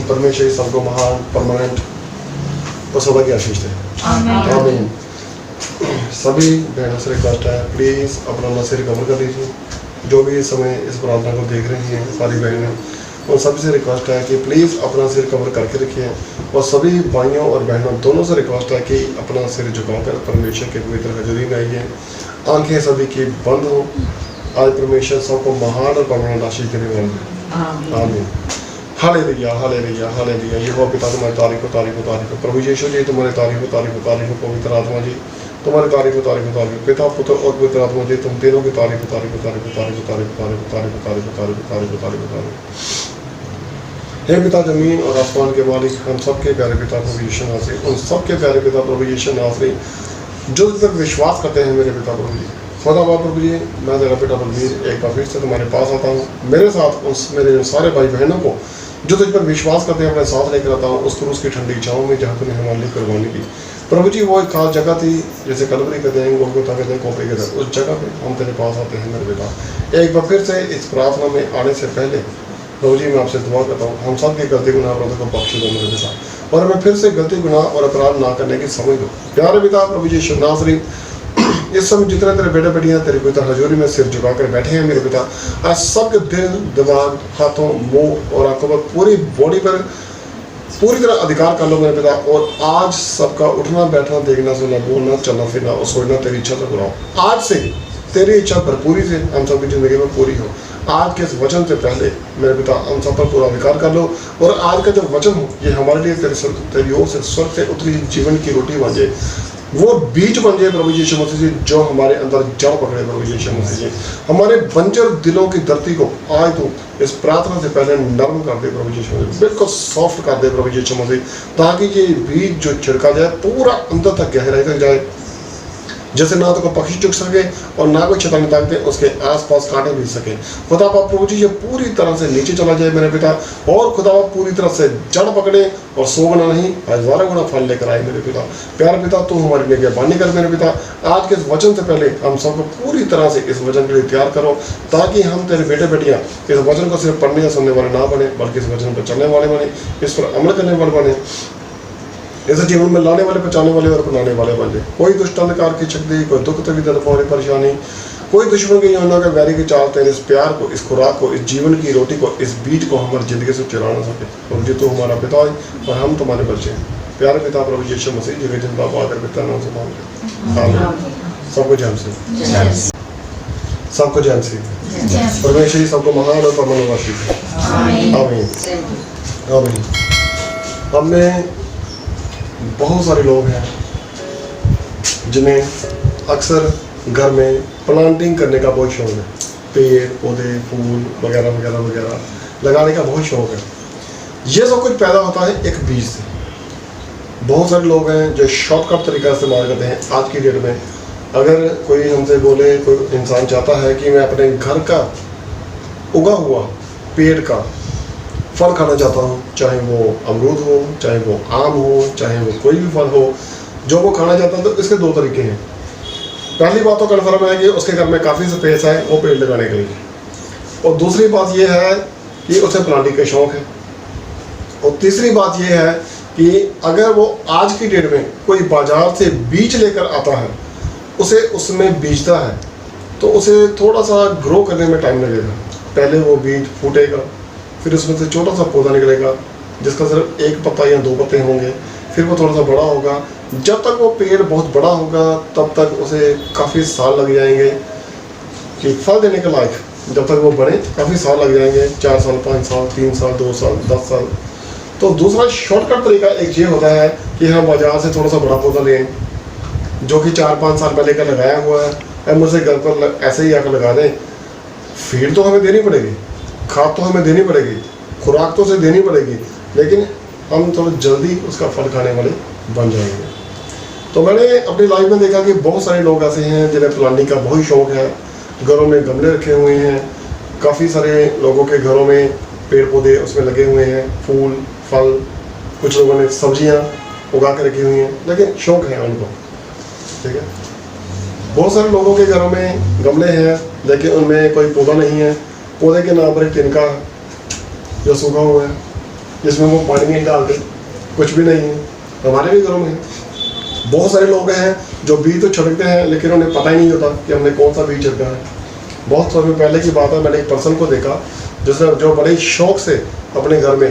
परमेश्वर सबको महान परमानेंट और सदा की आशीष दे। आमीन। सभी बहनों से रिक्वेस्ट है, प्लीज़ अपना सिर कवर कर लीजिए। जो भी इस समय इस प्रार्थना को देख रही हैं सारी बहनें, उन सभी से रिक्वेस्ट है कि प्लीज़ अपना सिर कवर करके रखिए। और सभी भाइयों और बहनों दोनों से रिक्वेस्ट है कि अपना सिर झुकाकर परमेश्वर के पवित्र हजूरी में आइए। आंखें सभी की बंद हो। आज परमेश्वर सबको महान और परमानेंट आशीष देने वाले हैं। आमीन। Hallelujah, hallelujah, hallelujah. यहोवा पिता तुम्हारी तारीफ हो, तारीफ हो, तारीफ हो। प्रभु यीशु जी तुम्हारी तारीफ हो, तारीफ हो, तारीफ हो। पवित्र आत्मा जी तुम्हारी तारीफ हो, तारीफ हो, तारीफ हो। पिता, पुत्र और पवित्र आत्मा जी तुम तीनों की तारीफ हो, तारीफ हो, तारीफ हो, तारीफ हो, तारीफ हो, तारीफ हो, तारीफ हो, तारीफ हो, तारीफ हो, तारीफ हो, तारीफ हो, तारीफ। हे पिता जमीन और आसमान के मालिक, हम सबके प्यारे पिता प्रभु यीशु नासरी, उन सबके प्यारे पिता प्रभु यीशु नासरी जो तक विश्वास करते हैं मेरे पिता प्रभु जी। खुदा बाप प्रभु जी, मैं तेरा बेटा बलवीर एक बार फिर से तुम्हारे पास आता हूँ। मेरे साथ उस मेरे सारे भाई बहनों को जो तुझ पर विश्वास करते हैं अपने साथ लेकर आता हूँ उस क्रूस की ठंडी छाँव में जहाँ तूने हमारे लिए कुर्बानी दी। प्रभु जी वो एक खास जगह थी जैसे कलवरी कहते हैं, गोलगोथा कहते हैं, कोपे कहते हैं, उस जगह पे हम तेरे पास आते हैं मेरे बेटा। एक बार फिर से इस प्रार्थना में आने से पहले प्रभु जी मैं आपसे दुआ करता हूँ, हम सब के गलती गुनाह अपराधों को बख्श दो मेरे पिता, और हमें फिर से गलती गुनाह और अपराध ना करने की समझ दो प्यारे पिता प्रभु जी यीशु नासरी। इस समय जितने तेरे बेटे बेटियां तेरे पिता हजूरी में सिर झुकाकर बैठे हैं मेरे पिता, आज सबके दिल, दिमाग, हाथों, मुंह और आंखों पर पूरी बॉडी पर पूरी तरह अधिकार कर लो मेरे पिता। और आज सबका उठना बैठना, देखना सुनना, बोलना, चलना फिरना और सोचना तेरी इच्छा से कराओ। आज से तेरी इच्छा भरपूरी से हम सबकी जिंदगी में पूरी हो। आज के इस वचन से पहले मेरे पिता हम सब पर पूरा अधिकार कर लो, और आज का जो वचन हो ये हमारे लिए तेरी ओर से स्वर्ग से उतरी जीवन की रोटी बन जाए, वो बीज बन जाए प्रभु यीशु मसीह जी, जो हमारे अंदर जड़ पकड़े प्रभु यीशु मसीह जी। हमारे बंजर दिलों की धरती को आज तो इस प्रार्थना से पहले नरम कर दे प्रभु यीशु मसीह, बिल्कुल सॉफ्ट कर दे प्रभु यीशु मसीह, ताकि ये बीज जो छिड़का जाए पूरा अंदर तक गहराई तक जाए, जैसे ना तो कोई पक्षी चुग सके और ना कोई शैतानी ताकतें उसके आसपास कांटे बीत सके। खुदा बाप प्रभु जी ये पूरी तरह से नीचे चला जाए मेरे पिता, और खुदा बाप पूरी तरह से जड़ पकड़े और 100 गुना नहीं 1000 गुना फल लेकर आए मेरे पिता। प्यारे पिता तू हमारे लिए निगहबानी कर मेरे पिता। आज के इस वचन से पहले हम सबको पूरी तरह से इस वचन के लिए तैयार करो, ताकि हम तेरे बेटे बेटियाँ इस वचन को सिर्फ पढ़ने या सुनने वाले ना बने, बल्कि इस वचन पर चलने वाले बने, इस पर अमल करने वाले बने, इसे जीवन में लाने वाले, बचाने वाले और अपनाने वाले बन जाए। कोई दुष्ट अंधकार की शक्ति, कोई दुख तकलीफ और परेशानी, कोई दुश्मन की योजना का वैरी की चाल तेरे इस प्यार को, इस खुराक को, इस जीवन की रोटी को, इस बीज को हमारी जिंदगी से चुरा ना सके। और जो तू हमारा पिता है और हम तुम्हारे बच्चे हैं। प्यारे पिता प्रभु यीशु मसीह जी के जिंदा पाकर पिता नाम से मांगते सबको जय मसीह, सबको जय मसीह। परमेश्वर सबको महान और परमानेंट आशीष दे। आमीन, आमीन। हमने बहुत सारे लोग हैं जिन्हें अक्सर घर में प्लांटिंग करने का बहुत शौक है, पेड़ पौधे फूल वगैरह वगैरह वगैरह लगाने का बहुत शौक है। ये सब कुछ पैदा होता है एक बीज से। बहुत सारे लोग हैं जो शॉर्टकट तरीका इस्तेमाल करते हैं आज की डेट में। अगर कोई हमसे बोले, कोई इंसान चाहता है कि मैं अपने घर का उगा हुआ पेड़ का फल खाना चाहता हूँ, चाहे वो अमरूद हो, चाहे वो आम हो, चाहे वो कोई भी फल हो, जो वो खाना चाहता है, तो इसके 2 तरीके हैं। पहली बात तो कन्फर्म है कि उसके घर में काफ़ी स्पेस है वो पेड़ लगाने के लिए, और दूसरी बात ये है कि उसे प्लांटिंग का शौक़ है, और तीसरी बात ये है कि अगर वो आज की डेट में कोई बाजार से बीज लेकर आता है, उसे उसमें बीजता है, तो उसे थोड़ा सा ग्रो करने में टाइम लगेगा। पहले वो बीज फूटेगा, फिर उसमें से छोटा सा पौधा निकलेगा जिसका सिर्फ 1 पत्ता या 2 पत्ते होंगे, फिर वो थोड़ा सा बड़ा होगा। जब तक वो पेड़ बहुत बड़ा होगा तब तक उसे काफ़ी साल लग जाएंगे कि फल देने के लायक। जब तक वो बड़े काफ़ी साल लग जाएंगे, 4 साल 5 साल 3 साल 2 साल 10 साल। तो दूसरा शॉर्टकट तरीका एक ये होता है कि हम बाजार से थोड़ा सा बड़ा पौधा लें जो कि 4-5 साल पहले का लगाया हुआ है, हम उसे घर पर ऐसे ही आकर लगा दें। फीड तो हमें देनी पड़ेगी, खाद तो हमें देनी पड़ेगी, खुराक तो उसे देनी पड़ेगी, लेकिन हम थोड़ा जल्दी उसका फल खाने वाले बन जाएंगे। तो मैंने अपनी लाइफ में देखा कि बहुत सारे लोग ऐसे हैं जिन्हें प्लांटिंग का बहुत शौक़ है। घरों में गमले रखे हुए हैं, काफ़ी सारे लोगों के घरों में पेड़ पौधे उसमें लगे हुए हैं, फूल फल, कुछ लोगों ने सब्जियां उगा के रखी हुई हैं, लेकिन शौक़ है उनको। ठीक है, बहुत सारे लोगों के घरों में गमले हैं लेकिन उनमें कोई पौधा नहीं है, पौधे के नाम पर एक तिनका जो सूखा हुआ है, जिसमें वो पानी नहीं डालते, कुछ भी नहीं है। हमारे भी घरों में बहुत सारे लोग हैं जो बीज तो छिड़कते हैं लेकिन उन्हें पता ही नहीं होता कि हमने कौन सा बीज छिड़का है। बहुत समय पहले की बात है, मैंने एक पर्सन को देखा जिसने जो बड़े शौक से अपने घर में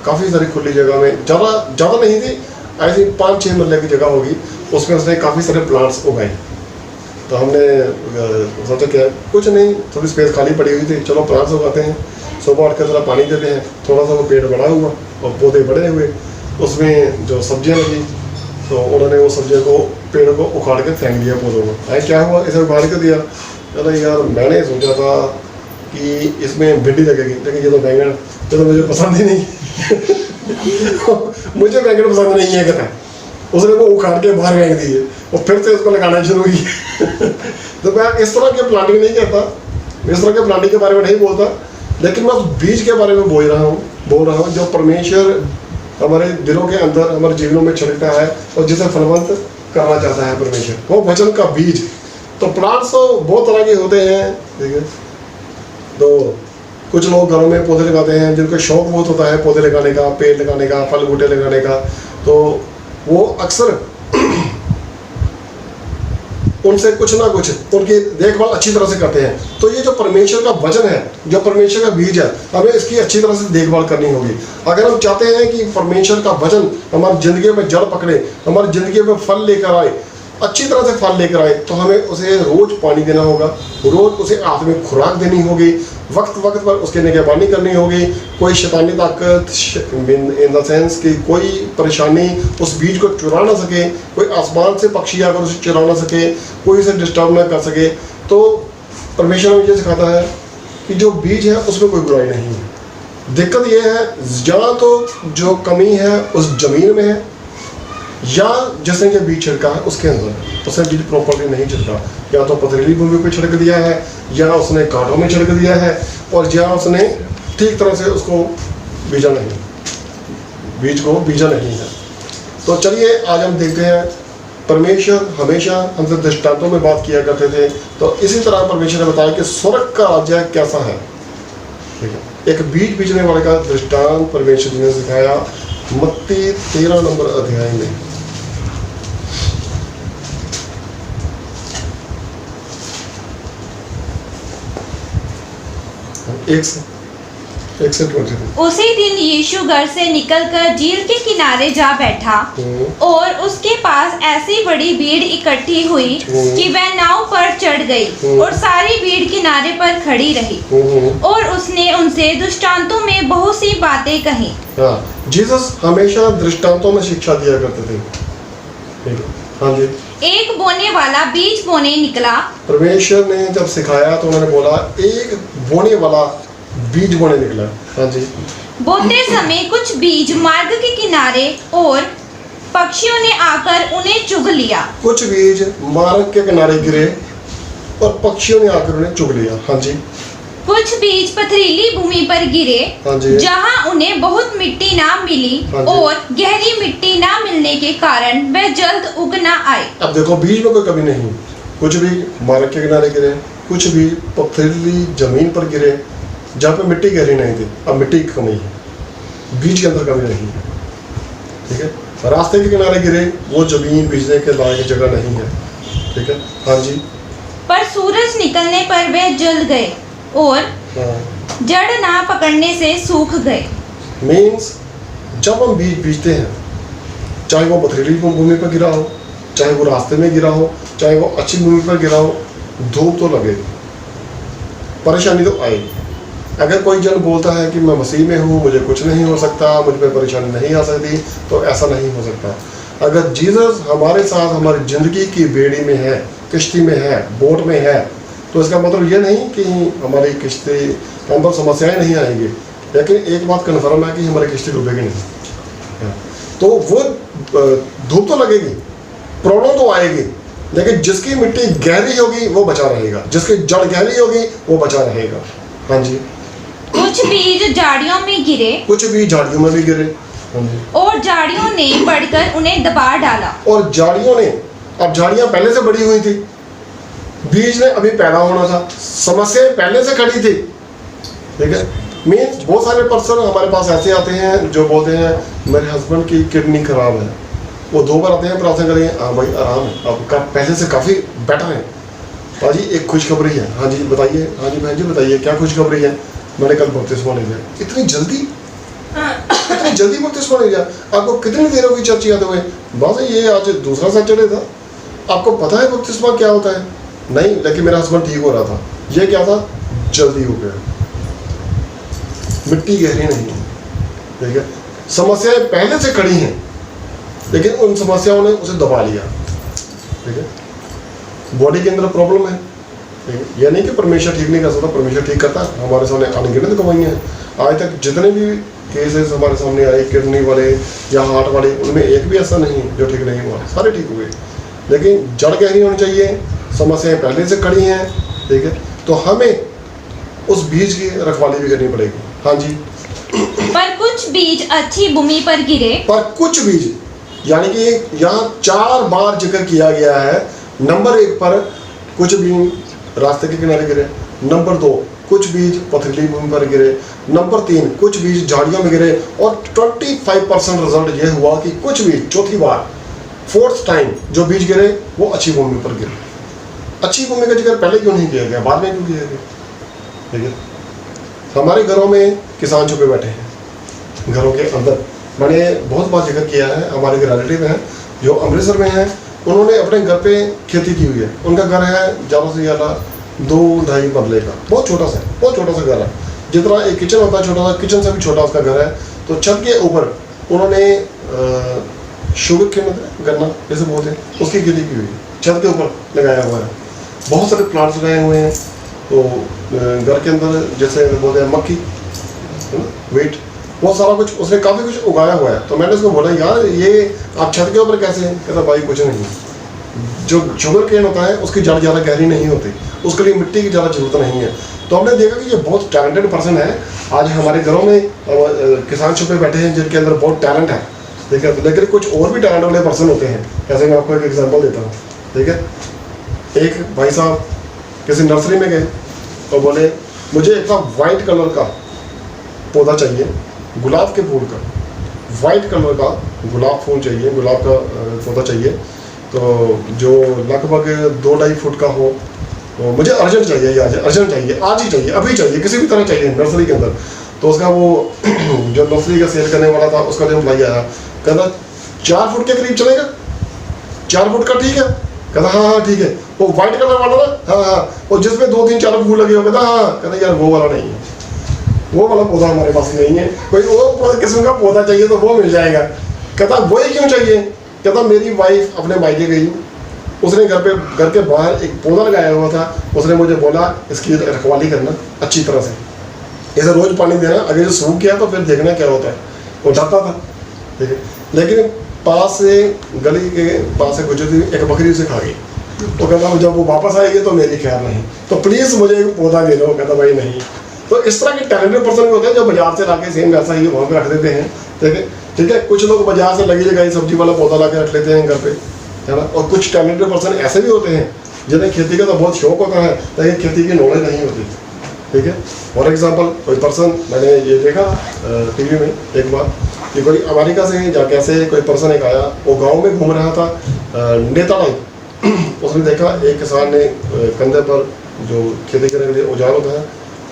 काफ़ी सारी खुली जगह में, ज़्यादा नहीं थी, ऐसी 5-6 मरले की जगह होगी, उसमें उसने काफ़ी सारे प्लांट्स उगाए। तो हमने सोचा क्या कुछ नहीं, थोड़ी स्पेस खाली पड़ी हुई थी, चलो प्लांट्स उगाते हैं। सुबह उठ कर थोड़ा पानी देते हैं, थोड़ा सा वो पेड़ बड़ा हुआ और पौधे बड़े हुए, उसमें जो सब्जियां लगी तो उन्होंने वो सब्जियों को, पेड़ को उखाड़ के फेंक दिया पौधों में। अरे क्या हुआ, इसे उखाड़ के दिया? अरे यार मैंने सोचा था कि इसमें भिंडी लगेगी, लेकिन ये तो बैंगन, ये तो मुझे पसंद ही नहीं मुझे बैंगन पसंद नहीं है कहता। उसने वो उखाड़ के बाहर फेंक दिए और फिर से उसको लगाना शुरू की तो मैं इस तरह के प्लांटिंग नहीं करता, इस तरह के प्लांटिंग के बारे में नहीं बोलता, लेकिन मैं उस बीज के बारे में बोल रहा हूँ जो परमेश्वर हमारे दिलों के अंदर, हमारे जीवनों में छिड़कता है और जिसे फलवंत करना चाहता है परमेश्वर, वो वचन का बीज। तो प्लांट्स तो बहुत तरह के होते हैं, ठीक है। तो कुछ लोग घरों में पौधे लगाते हैं जिनको शौक बहुत होता है पौधे लगाने का, पेड़ लगाने का, फल बूटे लगाने का, तो वो अक्सर उनसे कुछ ना कुछ उनकी देखभाल अच्छी तरह से करते हैं। तो ये जो परमेश्वर का वचन है, जो परमेश्वर का बीज है, हमें इसकी अच्छी तरह से देखभाल करनी होगी। अगर हम चाहते हैं कि परमेश्वर का वचन हमारी ज़िंदगी में जड़ पकड़े, हमारी ज़िंदगी में फल लेकर आए, अच्छी तरह से फल लेकर आए, तो हमें उसे रोज़ पानी देना होगा, रोज़ उसे आत्मिक खुराक देनी होगी, वक्त वक्त पर उसकी निगहबानी करनी होगी। कोई शैतानी ताकत इन द सेंस कि कोई परेशानी उस बीज को चुरा ना सके, कोई आसमान से पक्षी आकर उसे चुरा ना सके, कोई उसे डिस्टर्ब ना कर सके। तो परमेश्वर मुझे सिखाता है कि जो बीज है उसमें कोई बुराई नहीं है। दिक्कत यह है या तो जो कमी है उस ज़मीन में है, या जिसने ये बीज छिड़का है उसके अंदर उसने बीज प्रॉपर्ली नहीं छिड़का, या तो पथरीली भूमि पर छिड़क दिया है, या उसने कांटों में छिड़क दिया है, और या उसने ठीक तरह से उसको बीजा नहीं, बीज को बीजा नहीं है। तो चलिए आज हम देखते हैं, परमेश्वर हमेशा हमसे दृष्टांतों में बात किया करते थे, तो इसी तरह परमेश्वर ने बताया कि स्वर्ग का राज्य कैसा है। ठीक है, एक बीज बीजने वाले का दृष्टांत परमेश्वर जी ने सिखाया मत्ती 13 नंबर अध्याय में। एक से 22। उसी दिन यीशु घर से निकलकर झील के किनारे जा बैठा और उसके पास ऐसी बड़ी भीड़ इकट्ठी हुई कि वह नाव पर चढ़ गई और सारी भीड़ किनारे पर खड़ी रही और उसने उनसे दृष्टांतों में बहुत सी बातें कही। हाँ, जीसस हमेशा दृष्टांतों में शिक्षा दिया करते थे। हाँ जी। एक बोने वाला बीज बोने निकला। परमेश्वर ने जब सिखाया तो उन्होंने बोला एक बोने वाला बीज बोने निकला। हाँ जी। बोते समय कुछ बीज मार्ग के किनारे और पक्षियों ने आकर उन्हें चुग लिया। कुछ बीज मार्ग के किनारे गिरे और पक्षियों ने आकर उन्हें चुग लिया। हाँ जी। कुछ बीज पथरीली भूमि पर गिरे, हाँ जी, जहाँ उन्हें बहुत मिट्टी ना मिली और गहरी मिट्टी ना मिलने के कारण वह जल्द उग ना आए। अब देखो बीज में कोई कमी नहीं, कुछ भी मार्ग के किनारे गिरे, कुछ भी पथरीली जमीन पर गिरे जहाँ पे मिट्टी गहरी नहीं थी। अब मिट्टी की कमी है, बीज के अंदर कमी नहीं है। ठीक है, रास्ते के किनारे गिरे, वो जमीन बीजने के लायक जगह नहीं है। ठीक है। हाँ जी। पर सूरज निकलने पर वे जल गए और जड़ ना पकड़ने से सूख गए। मीन्स जब हम बीज बीजते हैं, चाहे वो पथरीली भूमि पर गिरा हो, चाहे वो रास्ते में गिरा हो, चाहे वो अच्छी भूमि पर गिरा हो, धूप तो लगेगी, परेशानी तो आएगी। अगर कोई जन बोलता है कि मैं मसीह में हूँ, मुझे कुछ नहीं हो सकता, मुझ पर परेशानी नहीं आ सकती, तो ऐसा नहीं हो सकता। अगर जीसस हमारे साथ हमारी ज़िंदगी की बेड़ी में है, किश्ती में है, बोट में है, तो इसका मतलब ये नहीं कि हमारी किश्ती हम पर समस्याएं नहीं आएंगी, लेकिन एक बात कन्फर्म है कि हमारी किश्ती डूबेगी नहीं। तो वो धूप तो लगेगी, प्रॉब्लम तो आएगी, लेकिन जिसकी मिट्टी गहरी होगी वो बचा रहेगा, जिसकी जड़ गहरी होगी वो बचा रहेगा। हाँ जी। कुछ बीज झाड़ियों में गिरे, कुछ भी झाड़ियों में भी गिरे। हाँ जी। और झाड़ियों ने बढ़कर उन्हें दबा डाला। और झाड़ियों ने, अब झाड़ियाँ पहले से बड़ी हुई थी, बीज ने अभी पैदा होना था, समस्याएं पहले से खड़ी थी। ठीक है, मीन्स बहुत सारे पर्सन हमारे पास ऐसे आते हैं जो बोलते हैं मेरे हस्बैंड की किडनी खराब है, वो 2 बार आते हैं प्रार्थना करेंगे, हाँ भाई आराम है, आपका पहले से काफ़ी बेटर है। हाँ जी एक खुशखबरी है, हाँ जी बताइए, हाँ जी बहन जी बताइए क्या खुशखबरी है। मैंने कल बपतिस्मा ले लिया। इतनी जल्दी बपतिस्मा ले लिया? आपको कितनी देर होगी चर्च आते हुए? बस ये आज दूसरा सैटरडे था, आपको पता है बपतिस्मा क्या होता है? नहीं, लेकिन मेरा हस्बैंड ठीक हो रहा था। ये क्या था? जल्दी हो गया। मिट्टी गहरी नहीं है, ठीक है। समस्याएं पहले से खड़ी हैं, लेकिन उन समस्याओं ने उसे दबा लिया, ठीक है। बॉडी के अंदर प्रॉब्लम है, यह नहीं कि परमेश्वर ठीक नहीं कर सकता, परमेश्वर ठीक करता है। हमारे सामने अनगिनत गवाहियां हैं। आज तक जितने भी केसेस हमारे सामने आए किडनी वाले या हार्ट वाले, उनमें एक भी ऐसा नहीं जो ठीक नहीं हुआ, सारे ठीक हुए। लेकिन जड़ गहरी होनी चाहिए, समस्याएं पहले से खड़ी हैं, ठीक है। तो हमें उस बीज की रखवाली भी करनी पड़ेगी। हाँ जी। पर कुछ बीज अच्छी भूमि पर गिरे। पर कुछ बीज, यानी कि यहाँ 4 बार जिक्र किया गया है। नंबर 1 पर कुछ बीज रास्ते के किनारे गिरे, नंबर 2 कुछ बीज पथरीली भूमि पर गिरे, नंबर 3 कुछ बीज झाड़ियों में गिरे, और 25% रिजल्ट यह हुआ कि कुछ बीज चौथी बार 4th टाइम जो बीज गिरे वो अच्छी भूमि पर गिरे। अच्छी भूमि का जिक्र पहले क्यों नहीं किया गया, बाद में क्यों किया गया? ठीक है। हमारे घरों में किसान छुपे बैठे हैं, घरों के अंदर। मैंने बहुत बार जिक्र किया है, हमारे एक रिलेटिव हैं जो अमृतसर में हैं, उन्होंने अपने घर पे खेती की हुई है। उनका घर है ज़्यादा से ज़्यादा 2-2.5 मरले का, बहुत छोटा सा घर है। जितना एक किचन होता है छोटा सा, किचन से भी छोटा उसका घर है। तो छत के ऊपर उन्होंने शुगर के मतलब गन्ना जैसे बोलते हैं, उसकी खेती की हुई है, छत के ऊपर लगाया हुआ है। बहुत सारे प्लांट्स लगाए हुए हैं। तो घर के अंदर जैसे बोलते हैं मक्की, वेट, बहुत सारा कुछ उसने काफ़ी कुछ उगाया हुआ है। तो मैंने उसको बोला यार ये आप छत के ऊपर कैसे? कहता भाई कुछ नहीं, जो शुगर केन होता है उसकी जड़ ज़्यादा गहरी नहीं होती, उसके लिए मिट्टी की ज़्यादा जरूरत नहीं है। तो हमने देखा कि ये बहुत टैलेंटेड पर्सन है। आज हमारे घरों में किसान छुपे बैठे हैं जिनके अंदर बहुत टैलेंट है, ठीक है। लेकिन कुछ और भी टैलेंट वाले पर्सन होते हैं। जैसे मैं आपको एक एग्जाम्पल देता हूँ, ठीक है। एक भाई साहब किसी नर्सरी में गए और बोले मुझे एक वाइट कलर का पौधा चाहिए, गुलाब के फूल का, वाइट कलर का गुलाब फूल चाहिए, गुलाब का पौधा चाहिए, तो जो लगभग 2-2.5 फुट का हो, तो मुझे अर्जेंट चाहिए, अर्जेंट चाहिए, आज ही चाहिए, अभी चाहिए, किसी भी तरह चाहिए नर्सरी के अंदर। तो उसका वो जो नर्सरी का सेल करने वाला था उसका जो भाई आया, कहता 4 फुट के करीब चलेगा, 4 फुट का ठीक है? कहता हाँ ठीक है। वो वाइट कलर वाला ना, हाँ, और जिसमें 2-3-4 फूल लगे हो, कहता हाँ, कहता यार वो वाला नहीं है, वो वाला पौधा हमारे पास नहीं है, कोई और किस्म का पौधा चाहिए तो वो मिल जाएगा। कहता वही क्यों चाहिए? कहता मेरी वाइफ अपने मायके गई, उसने घर के बाहर एक पौधा लगाया हुआ था, उसने मुझे बोला इसकी रखवाली करना अच्छी तरह से, ऐसे रोज पानी देना, अगर ये सूख गया तो फिर देखना क्या होता है। वो जाता था, ठीक है। लेकिन पास से गली के पास से गुजरती एक बकरी उसे खा गई। तो कहता जब वो वापस आएगी तो मेरी खैर नहीं, तो प्लीज़ मुझे एक पौधा दे दो। कहता भाई नहीं। तो इस तरह के टैलेंटेड पर्सन भी होते हैं जो बाजार से लाके सेम वैसा ही वहाँ पे रख देते हैं, ठीक है। कुछ लोग बाजार से लगी लगाई सब्जी वाला पौधा ला के रख लेते हैं घर पे, है ना। और कुछ टैलेंटेड पर्सन ऐसे भी होते हैं जिन्हें खेती का तो बहुत शौक होता है, लेकिन खेती की नॉलेज नहीं होती, ठीक है। फॉर एग्जाम्पल कोई पर्सन, मैंने ये देखा टीवी में एक बार कि कोई अमेरिका से या कैसे कोई पर्सन एक आया, वो गांव में घूम रहा था, नेता टाइप। उसने देखा एक किसान ने कंधे पर जो खेती करने के लिए औजार होता है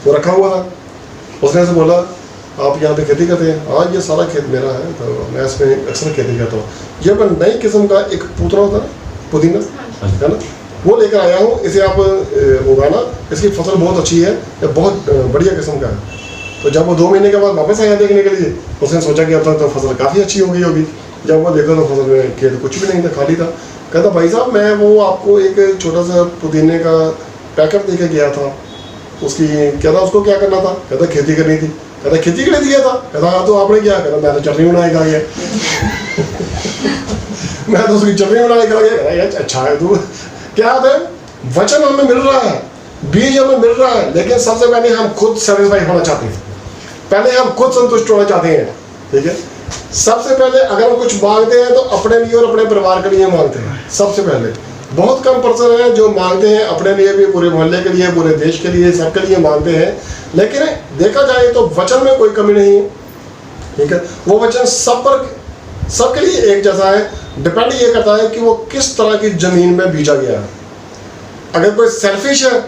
वो रखा हुआ था। उसने ऐसे बोला आप यहाँ पे खेती करते हैं? हाँ ये सारा खेत मेरा है, तो मैं इसमें अक्सर खेती करता हूँ। ये मैं नई किस्म का एक पुदीना होता है, पुदीना है ना, वो लेकर आया हूँ, इसे आप उगाना, इसकी फसल बहुत अच्छी है, ये बहुत बढ़िया किस्म का है। तो जब वो 2 महीने के बाद वापस आया देखने के लिए, उसने सोचा कि अब तक तो फसल काफ़ी अच्छी हो गई होगी। जब वो देखा तो फसल में खेत कुछ भी नहीं था, खाली था। कहता भाई साहब मैं वो आपको एक छोटा सा पुदीने का पैकेट दे के गया था, उसकी कहता उसको क्या करना था? कहता खेती करनी थी। कहता खेती के लिए दिया था? कहता हाँ तो आपने क्या? कहता मैं तो चटनी बनाए खा गया। मैं तो उसकी चटनी बनाए खा गया। अच्छा है तू, क्या है वचन हमें मिल रहा है, बीज हमें मिल रहा है, लेकिन सबसे पहले हम खुद सेटिस्फाई होना चाहते हैं, पहले हम खुद संतुष्ट होना चाहते हैं, ठीक है। सबसे पहले अगर हम कुछ मांगते हैं तो अपने लिए और अपने परिवार के लिए मांगते हैं सबसे पहले। बहुत कम पर्सन हैं जो मांगते हैं अपने लिए भी, पूरे मोहल्ले के लिए, पूरे देश के लिए, सबके लिए मांगते हैं। लेकिन देखा जाए तो वचन में कोई कमी नहीं है, ठीक है। वो वचन सबके लिए एक जैसा है। डिपेंड ये करता है कि वो किस तरह की जमीन में बीजा गया है। अगर कोई सेल्फिश है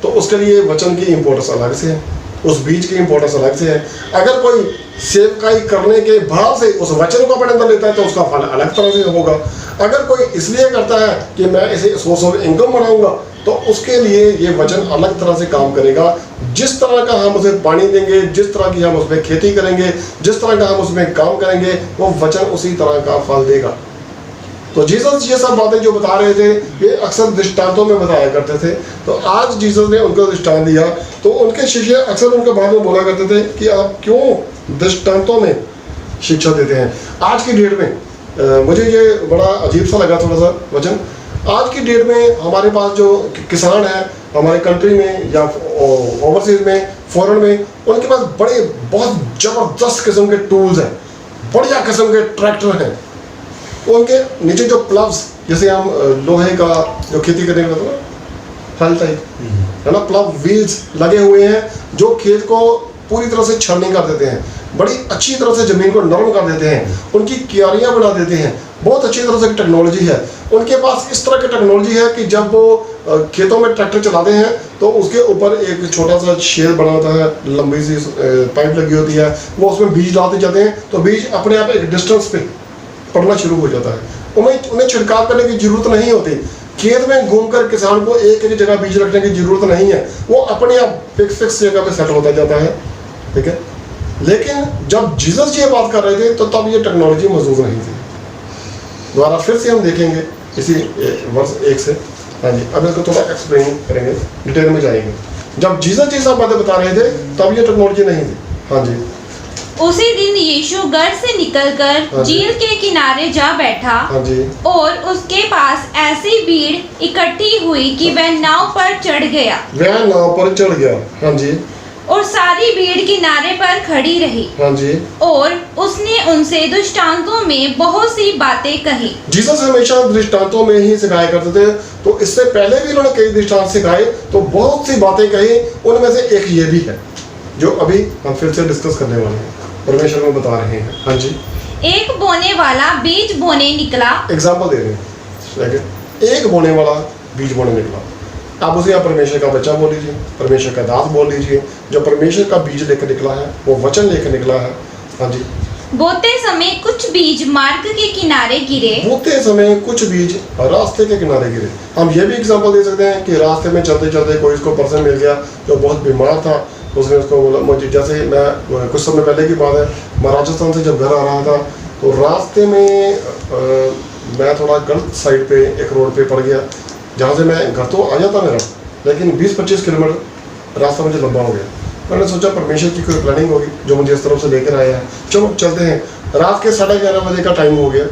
तो उसके लिए वचन की इंपॉर्टेंस अलग से है, उस बीज की इंपॉर्टेंस अलग से है। अगर कोई सेवकाई करने के भाव से उस वचन को अपने अंदर लेता है तो उसका फल अलग तरह से होगा। अगर कोई इसलिए करता है कि मैं इसे सोर्स ऑफ इनकम बनाऊंगा तो उसके लिए ये वचन अलग तरह से काम करेगा। जिस तरह का हम उसे पानी देंगे, जिस तरह की हम उसमें खेती करेंगे, जिस तरह का हम उसमें काम करेंगे, वो वचन उसी तरह का फल देगा। तो जीसस ये सब बातें जो बता रहे थे ये अक्सर दृष्टांतों में बताया करते थे। तो आज जीसस ने उनको दृष्टांत दिया तो उनके शिष्य अक्सर उनके बाद में बोला करते थे कि आप क्यों दृष्टांतों में शिक्षा देते हैं। आज की डेट में मुझे ये बड़ा अजीब सा लगा थोड़ा सा वचन। आज की डेट में हमारे पास जो किसान हैं हमारे कंट्री में या ओवरसीज में, फॉरेन में, उनके पास बड़े बहुत ज़बरदस्त किस्म के टूल्स हैं, बढ़िया किस्म के ट्रैक्टर हैं। उनके नीचे जो प्लव्स, जैसे हम लोहे का जो खेती करने का मतलब हल टाइप है ना, प्लव व्हील्स लगे हुए हैं जो खेत को पूरी तरह से छलनी कर देते हैं, बड़ी अच्छी तरह से ज़मीन को नरम कर देते हैं, उनकी क्यारियाँ बना देते हैं। बहुत अच्छी तरह से टेक्नोलॉजी है उनके पास। इस तरह की टेक्नोलॉजी है कि जब वो खेतों में ट्रैक्टर चलाते हैं तो उसके ऊपर एक छोटा सा शेड बना होता है, लंबी सी पाइप लगी होती है, वो उसमें बीज डालते जाते हैं तो बीज अपने आप एक डिस्टेंस पे पड़ना शुरू हो जाता है। उन्हें छिड़काव करने की जरूरत नहीं होती। खेत में घूमकर किसान को एक एक जगह बीज रखने की जरूरत नहीं है, वो अपने आप फिक्स जगह पे सेटल होता जाता है, ठीक है। लेकिन जब जीसस ये बात कर रहे थे तो तब ये टेक्नोलॉजी मौजूद नहीं थी। दोबारा फिर से हम देखेंगे इसी वर्ष 1 से। हाँ जी, अब इसको थोड़ा एक्सप्लेन करेंगे, डिटेल में जाएंगे। जब जीसस ये सब बातें बता रहे थे तब ये टेक्नोलॉजी नहीं थी। हाँ जी। उसी दिन यीशु घर से निकलकर झील के किनारे जा बैठा। हाँ जी। और उसके पास ऐसी भीड़ इकट्ठी हुई कि वह नाव पर चढ़ गया। वह नाव पर चढ़ गया। हाँ जी। और सारी भीड़ किनारे पर खड़ी रही। हाँ जी। और उसने उनसे दृष्टांतों में बहुत सी बातें कही। जीसस हमेशा दृष्टांतों में ही सिखाया करते थे। तो इससे पहले भी उन्होंने कई दृष्टांत सिखाए, तो बहुत सी बातें कही। उनमें से एक ये भी है जो अभी हम फिर से डिस्कस करने वाले हैं, परमेश्वर में बता रहे हैं। हाँ जी। एक बोने वाला बीज बोने निकला। एग्जाम्पल दे रहे हैं, एक बोने वाला बीज बोने निकला। आप उसे आप परमेश्वर का बच्चा बोल लीजिए, परमेश्वर का दास बोल लीजिए, जो परमेश्वर का बीज लेकर निकला है, वो वचन लेकर निकला है। हाँ जी। बोते समय कुछ बीज मार्ग के किनारे गिरे। बोते समय कुछ बीज रास्ते के किनारे गिरे। हम ये भी एग्जाम्पल दे सकते हैं कि रास्ते में चलते चलते कोई इसको पर्सन मिल गया जो बहुत बीमार था। उसने उसको बोला, मुझे जैसे मैं कुछ समय पहले की बात है, मैं राजस्थान से जब घर आ रहा था तो रास्ते में मैं थोड़ा गलत साइड पे एक रोड पे पड़ गया, जहाँ से मैं घर तो आ जाता मेरा, लेकिन 20-25 किलोमीटर रास्ता मुझे लंबा हो गया। मैंने सोचा परमेश्वर की कोई प्लानिंग होगी जो मुझे इस तरफ से लेकर आया है, चलो चलते हैं। रात के 11:30 बजे का टाइम हो गया,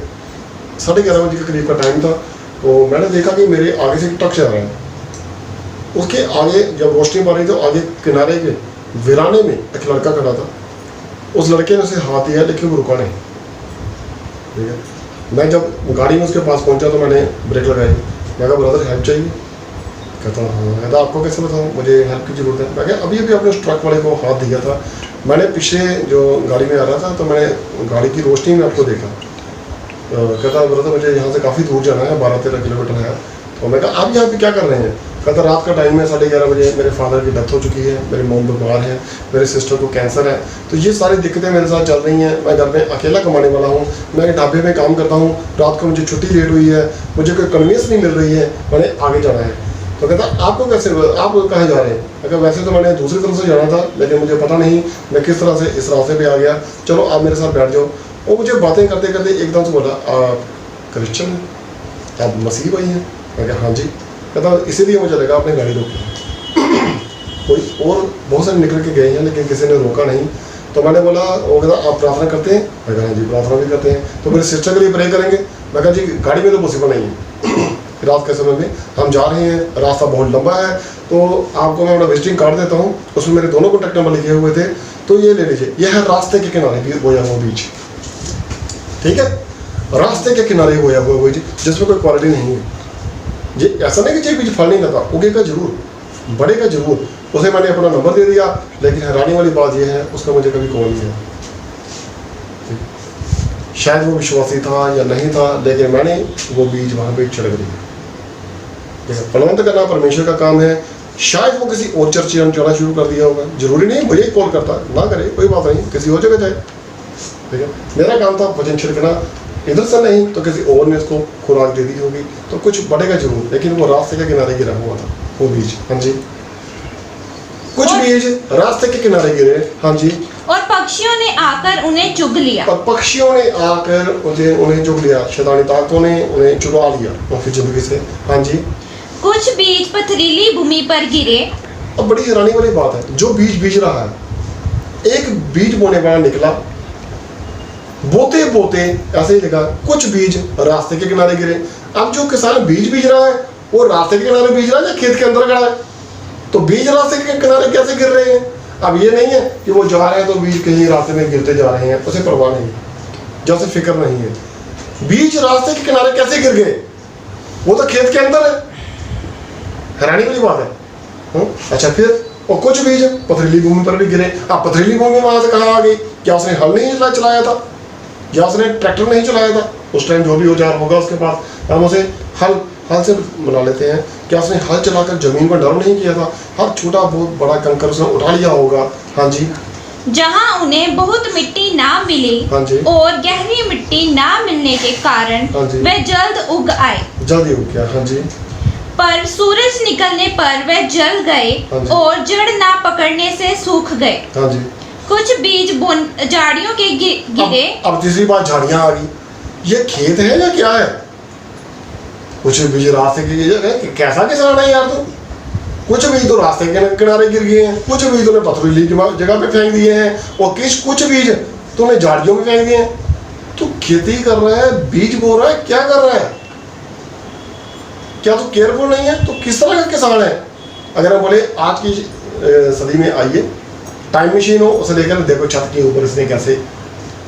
11:30 बजे के करीब का टाइम था। तो मैंने देखा कि मेरे आगे से एक ट्रक चल रहा है। उसके आगे जब रोशनी पड़ रही तो आगे किनारे के वीराने में एक लड़का खड़ा था। उस लड़के ने उसे हाथ दिया लेकिन वो रुका नहीं, ठीक है। मैं जब गाड़ी में उसके पास पहुंचा तो मैंने ब्रेक लगाई। मैं कहा, ब्रदर हेल्प चाहिए? कहता हाँ। कहता आपको कैसे बताऊँ, मुझे हेल्प की ज़रूरत है। मैं कहा अभी अभी अपने उस ट्रक वाले को हाथ दिया था। मैंने पीछे जो गाड़ी में आ रहा था तो मैंने गाड़ी की रोशनी में आपको देखा। कहता ब्रदर मुझे यहाँ से काफ़ी दूर जाना है, 12-13 किलोमीटर है। तो मैं कहा आप यहाँ पे क्या कर रहे हैं? कहता रात का टाइम है, 11:30 बजे, मेरे फादर की डेथ हो चुकी है, मेरी मॉम बीमार है, मेरे सिस्टर को कैंसर है, तो ये सारी दिक्कतें मेरे साथ चल रही हैं। मैं घर में अकेला कमाने वाला हूँ, मैं ढाबे में काम करता हूँ, रात को मुझे छुट्टी लेट हुई है, मुझे कोई कन्वीनियंस नहीं मिल रही है, मैंने आगे जाना है। तो कहता आपको कैसे, आप कहाँ जा रहे हैं? अगर वैसे तो मैंने दूसरी तरफ से जाना था लेकिन मुझे पता नहीं मैं किस तरह से इस रास्ते पर आ गया, चलो आप मेरे साथ बैठ जाओ। वो मुझे बातें करते करते एकदम से बोला, आप क्रिश्चियन हैं, आप मसीह भाई हैं? मैं कहा हाँ जी। कहता इसीलिए मुझे लगा अपनी गाड़ी रोकी। कोई और बहुत सारे निकल के गए हैं लेकिन किसी ने रोका नहीं। तो मैंने बोला, वो कहता आप प्रार्थना करते हैं? मैं कहा हाँ जी प्रार्थना भी करते हैं। तो मेरे सिस्टर के लिए प्रे करेंगे? मैं कहा जी गाड़ी में तो पॉसिबल नहीं है, रात के समय में हम जा रहे हैं, रास्ता बहुत लंबा है, तो आपको मैं अपना विजिटिंग कार्ड देता हूँ, उसमें मेरे दोनों कॉन्टैक्ट नंबर लिखे हुए थे, तो ये ले लीजिए। यह है रास्ते के किनारे बोया हुआ बीज, ठीक है, रास्ते के किनारे बोया हुआ बीज जिसमें कोई क्वालिटी नहीं है। ये ऐसा नहीं कि ये बीज फल नहीं लगा, उगेगा जरूर, बढ़ेगा जरूर। उसे मैंने अपना नंबर दे दिया, लेकिन हैरानी वाली बात यह है उसका मुझे कभी कॉल नहीं है। शायद वो विश्वासी था या नहीं था, लेकिन मैंने वो बीज वहाँ पे छिड़क दिया। फलवंत करना परमेश्वर का काम है। शायद वो किसी और चर्च में जाना शुरू कर दिया होगा, जरूरी नहीं मुझे ही कॉल करता, ना करे कोई बात नहीं, किसी और जगह जाए, ठीक है। मेरा काम था वचन छिड़कना, इधर से नहीं तो किसी और ने उसको खुराक दे दी होगी, तो कुछ बढ़ेगा जरूर, लेकिन वो रास्ते के किनारे गिरा हुआ था वो बीज। हाँ जी, कुछ बीज रास्ते के किनारे गिरे। हाँ जी, और पक्षियों ने आकर उन्हें चुग लिया। और पक्षियों ने आकर उन्हें चुग लिया, शैतानी ताकतों ने उन्हें चुरा लिया उनकी जिंदगी से। हाँ जी, कुछ बीज पथरीली भूमि पर गिरे। अब बड़ी हैरानी वाली बात है, जो बीज बीज रहा है, एक बीज बोने वाला निकला, बोते बोते ऐसे ही लगा, कुछ बीज रास्ते के किनारे गिरे। अब जो किसान बीज बीज रहा है वो रास्ते के किनारे बीज रहा है या खेत के अंदर खड़ा है, तो बीज रास्ते के किनारे कैसे गिर रहे हैं? अब ये नहीं है कि वो जा रहे हैं तो बीज कहीं रास्ते में गिरते जा रहे हैं, उसे परवाह नहीं, जैसे फिक्र नहीं है। बीज रास्ते के किनारे कैसे गिर गए? वो तो खेत के अंदर है, हैरानी वाली बात है। अच्छा, फिर और कुछ बीज पथरीली भूमि पर भी गिरे। अब पथरीली भूमि वहां से कहाँ आ गई? क्या उसने हल नहीं चलाया था, या उसने ट्रैक्टर नहीं चलाया था? उस टाइम जो भी औजार होगा उसके पास, हम उसे हल से बना लेते हैं। क्या उसने हल चलाकर जमीन को नरम नहीं किया था? हर छोटा बहुत बड़ा कंकर उसने उठा लिया होगा। हाँ जी, जहाँ उन्हें बहुत मिट्टी ना मिली, हाँ जी, और गहरी मिट्टी ना मिलने के कारण वे जल्द उग आए। जल्दी उग गया। हाँ जी, पर सूरज निकलने पर वे जल गए और जड़ ना पकड़ने से सूख गए। हाँ जी, कुछ बीज झाड़ियों के गिरे। अब तीसरी बात झाड़ियां आ गई। ये खेत है या क्या है? कुछ बीज रास्ते के, कैसा किसान है यार तू? कुछ बीज तो रास्ते के किनारे गिर गए हैं, कुछ बीज तूने पथरीली जगह पे फेंक दिए हैं, और कुछ बीज तूने झाड़ियों में फेंक दिए हैं। तू खेती कर रहा है, बीज बो रहा है, क्या कर रहा है? क्या तू केयरफुल नहीं है? तो किस तरह का किसान है? अगर हम बोले आज की सदी में आइए, टाइम मशीन हो, उसे लेकर देखो छत के ऊपर इसने कैसे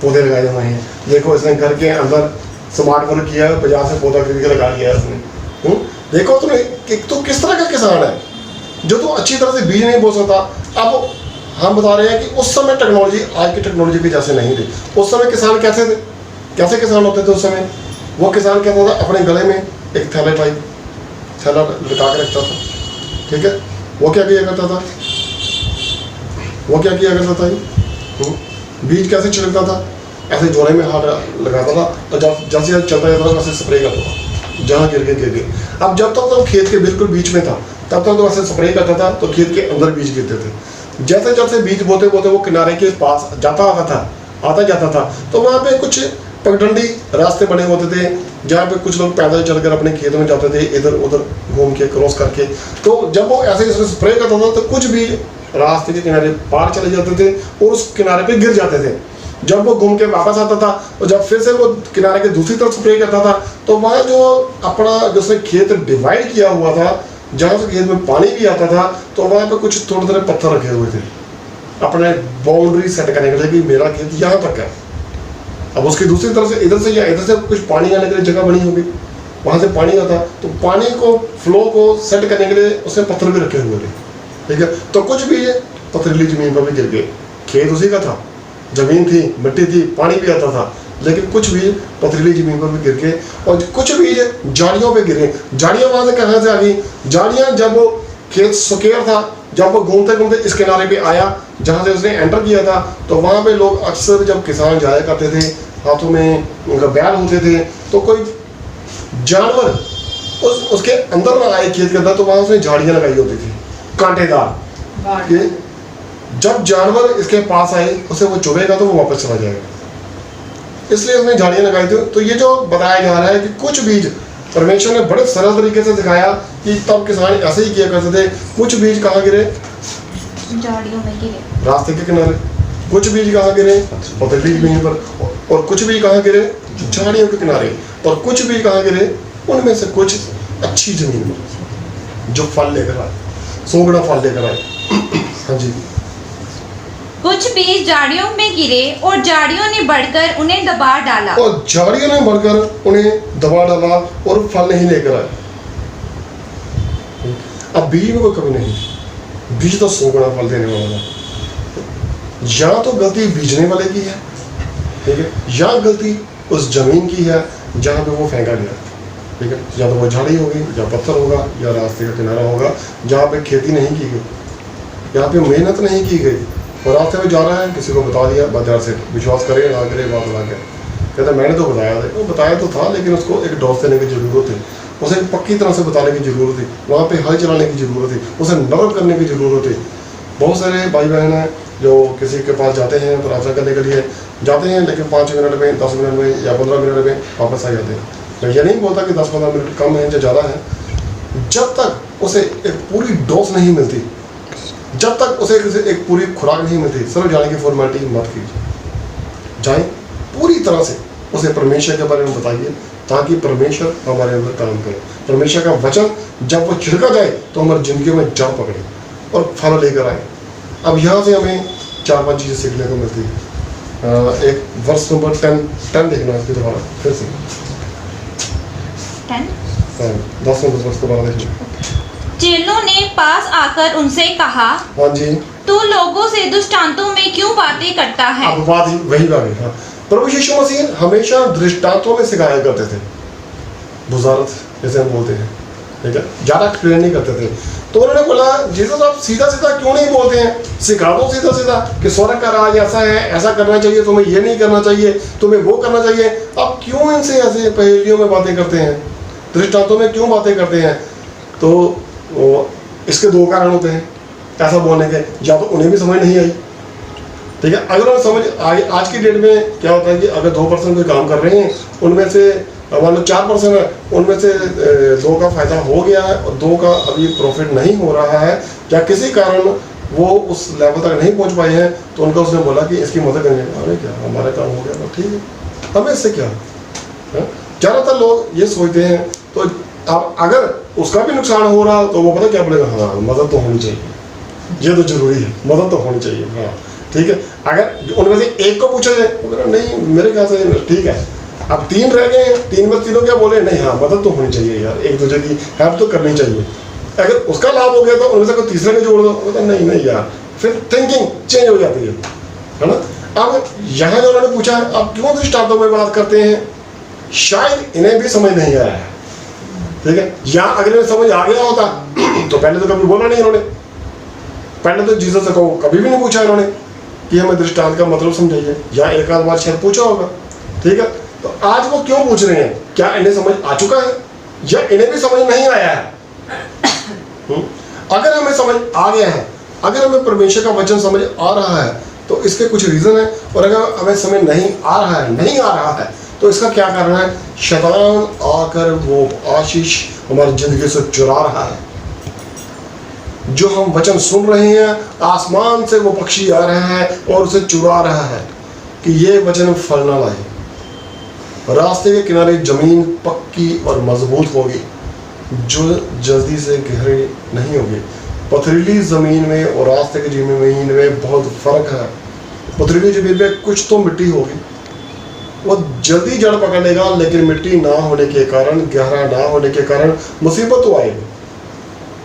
पौधे लगाए हुए हैं, देखो इसने घर के अंदर स्मार्ट वर्क किया है, बाजार से पौधा खरीद के लगा लिया है उसने। देखो तुमने तो किस तरह का किसान है जो तो अच्छी तरह से बीज नहीं बो सकता। अब हम बता रहे हैं कि उस समय टेक्नोलॉजी आज की टेक्नोलॉजी के जैसे नहीं थी। उस समय किसान कैसे थे, कैसे किसान होते थे उस समय? वो किसान क्या था, अपने गले में एक थैला लटका के रखता था, ठीक है। वो क्या किया करता था, बीज कैसे छिड़कता था? ऐसे जोड़े में हाथ लगाता था, और जैसे चलता जाता था वैसे स्प्रे करता था, जहाँ गिर गए। अब जब तक तो खेत के बिल्कुल बीच में था, तब तक तो वैसे स्प्रे करता था, तो खेत के अंदर बीज गिरते थे। जैसे जैसे बीज बोते बोते वो किनारे के पास आता जाता था, तो वहाँ पे कुछ पगडंडी रास्ते बने होते थे, जहाँ पे कुछ लोग पैदल चलकर अपने खेतों में जाते थे, इधर उधर घूम के क्रॉस करके। तो जब वो ऐसे स्प्रे करता था तो कुछ बीज रास्ते के किनारे पार चले जाते थे और उस किनारे पे गिर जाते थे। जब वो घूम के वापस आता था और जब फिर से वो किनारे के दूसरी तरफ स्प्रे करता था, तो वहाँ जो अपना जिसने खेत डिवाइड किया हुआ था, जहाँ से खेत में पानी भी आता था, तो वहाँ पे कुछ थोड़े थोड़े पत्थर रखे हुए थे अपने बाउंड्री सेट करने के लिए कि मेरा खेत यहाँ तक है। अब उसकी दूसरी तरफ से इधर से या इधर से कुछ पानी आने के लिए जगह बनी होगी, वहाँ से पानी आता, तो पानी को फ्लो को सेट करने के लिए उसने पत्थर भी रखे हुए थे, ठीक है। तो कुछ भी पथरीली जमीन पर भी गिर गए, खेत उसी का था, जमीन थी, मिट्टी थी, पानी भी आता था, लेकिन कुछ बीज पथरीली जमीन पर भी गिर गए, और कुछ बीज झाड़ियों पे गिरे। झाड़ियाँ वहाँ से कहाँ से आ गई? झाड़ियाँ जब वो खेत सुकेर था, जब वो घूमते घूमते इस किनारे पे आया जहाँ से उसने एंटर किया था, तो वहाँ पे लोग अक्सर जब किसान जाया करते थे, हाथों में उनका बैल होते थे, तो कोई जानवर उसके अंदर ना आए खेत के अंदर, तो वहाँ उसने झाड़ियाँ लगाई होती थी कांटेदार, कि जब जानवर इसके पास आए उसे वो चुभेगा तो वो वापस चला जाएगा, इसलिए उसने झाड़ियाँ लगाई थी। तो ये जो बताया जा रहा है कि कुछ बीज परमेश्वर ने बड़े सरल तरीके से दिखाया कि तब किसान ऐसे ही किया करते थे। कुछ बीज कहाँ गिरे? झाड़ियों में गिरे, रास्ते के किनारे। कुछ बीज कहाँ गिरे? पथरीली जमीन पर। और कुछ बीज कहाँ गिरे? झाड़ियों के किनारे। और कुछ बीज कहाँ गिरे? उनमें से कुछ अच्छी जमीन में जो फल लेकर आए, 100 गुना फल लेकर आए। हाँ जी। कुछ बीज झाड़ियों में गिरे और झाड़ियों ने बढ़कर उन्हें दबा डाला, और झाड़ियों ने बढ़कर उन्हें दबा डाला और फल नहीं लेकर आए। अब बीज में कोई कमी नहीं, बीज तो 100 गुना फल देने वाला है। या तो गलती बीजने वाले की है, ठीक है, या गलती उस जमीन की है जहाँ पे वो फेंका गया, ठीक है, या तो वो झाड़ी होगी, या पत्थर होगा, या रास्ते का किनारा होगा जहाँ पे खेती नहीं की गई, यहाँ पे मेहनत नहीं की गई, और रास्ते में जा रहा है, किसी को बता दिया, बाजार से विश्वास करे ना करे, बात ला के कहता मैंने तो बताया था, वो बताया तो था लेकिन उसको एक डोज देने की ज़रूरत थी, उसे पक्की तरह से बताने की ज़रूरत थी, वहाँ पे हल चलाने की ज़रूरत थी, उसे नरम करने की ज़रूरत थी। बहुत सारे भाई बहन हैं जो किसी के पास जाते हैं प्रार्थना करने के लिए जाते हैं, लेकिन 5 मिनट में, 10 मिनट में या 15 मिनट में वापस आ जाते हैं। मैं ये नहीं बोलता कि 10-15 मिनट कम है या ज़्यादा है, जब तक उसे एक पूरी डोज नहीं मिलती, जब तक उसे एक पूरी खुराक नहीं मिलती, सिर्फ जाने की फॉर्मेलिटी मत कीजिए, जाए पूरी तरह से उसे परमेश्वर के बारे में बताइए, ताकि परमेश्वर हमारे अंदर काम करे। परमेश्वर का वचन जब वो छिड़का जाए तो हमारी ज़िंदगी में जड़ पकड़े और फल लेकर आए। अब यहाँ से हमें 4-5 चीज़ें सीखने को मिलती है। एक वर्ष नंबर 10 देखना है दोबारा फिर से 10 नंबर वर्ष दोबारा देखना। चेलों ने पास आकर उनसे कहा, हाँ जी, तू लोगों से दृष्टांतों में क्यों बातें करता है? अब बात वही बात है। हाँ, प्रभु यीशु मसीह हमेशा दृष्टांतों में सिखाया करते थे, बुज़ारत जैसे हम बोलते हैं, ठीक है, ज़्यादा एक्सप्लेन नहीं करते थे। तो उन्होंने बोला जीसस आप सीधा सीधा क्यों नहीं बोलते हैं, सिखा दो सीधा सीधा कि स्वर्ग का राज ऐसा है, ऐसा करना चाहिए, तुम्हें ये नहीं करना चाहिए, तुम्हें वो करना चाहिए। आप क्यों इनसे ऐसे पहेलियों में बातें करते हैं, दृष्टांतों में क्यों बातें करते हैं? तो इसके 2 कारण होते हैं ऐसा बोलने के, या तो उन्हें भी समझ नहीं आई, ठीक है, अगर उन्हें समझ आई। आज की डेट में क्या होता है कि अगर 2% कोई काम कर रहे हैं, उनमें से मान लो 4% है, उनमें से 2 का फायदा हो गया है और 2 का अभी प्रॉफिट नहीं हो रहा है, या किसी कारण वो उस लेवल तक नहीं पहुंच पाए हैं, तो उनका उसने बोला कि इसकी मदद करने का, अरे क्या हमारा काम हो गया तो ठीक है, हमें इससे क्या। ज़्यादातर लोग ये सोचते हैं। तो अब अगर उसका भी नुकसान हो रहा तो वो पता क्या बोलेगा, हाँ मदद तो होनी चाहिए, ये तो जरूरी है, मदद तो होनी चाहिए, हाँ ठीक है। अगर उनमें से एक को पूछा जाए तो नहीं मेरे ख्याल से ठीक है। अब 3 रह गए हैं, 3 में तीनों क्या बोले, नहीं हाँ मदद तो होनी चाहिए यार, एक दूसरे की हेल्प तो करनी चाहिए। अगर उसका लाभ हो गया तो उनमें से कोई तीसरे को जोड़ दो, तो नहीं नहीं यार, फिर थिंकिंग चेंज हो जाती है ना। अब यहाँ जो उन्होंने पूछा है आप क्यों दृष्टांतों में बात करते हैं, शायद इन्हें भी समझ नहीं आया है, ठीक है। या अगर इन्हें समझ आ गया होता तो पहले तो कभी बोला नहीं इन्होंने, पहले तो जीसस से कभी भी नहीं पूछा इन्होंने कि हमें दृष्टांत का मतलब समझाइए, या एक आध बार शायद पूछा होगा, ठीक है। तो आज वो क्यों पूछ रहे हैं, क्या इन्हें समझ आ चुका है या इन्हें भी समझ नहीं आया है? अगर हमें समझ आ गया है, अगर हमें परमेश्वर का वचन समझ आ रहा है तो इसके कुछ रीजन है, और अगर हमें समझ नहीं आ रहा है तो इसका क्या कारण है? शैतान आकर वो आशीष हमारी जिंदगी से चुरा रहा है। जो हम वचन सुन रहे हैं, आसमान से वो पक्षी आ रहा है और उसे चुरा रहा है कि ये वचन फल ना लाए। रास्ते के किनारे जमीन पक्की और मजबूत होगी, जो जल्दी से गहरी नहीं होगी। पथरीली ज़मीन में और रास्ते की ज़मीन में बहुत फ़र्क है। पथरीली ज़मीन में कुछ तो मिट्टी होगी, वो जल्दी जड़ पकड़ लेगा, लेकिन मिट्टी ना होने के कारण, गहरा ना होने के कारण मुसीबत तो आएगी।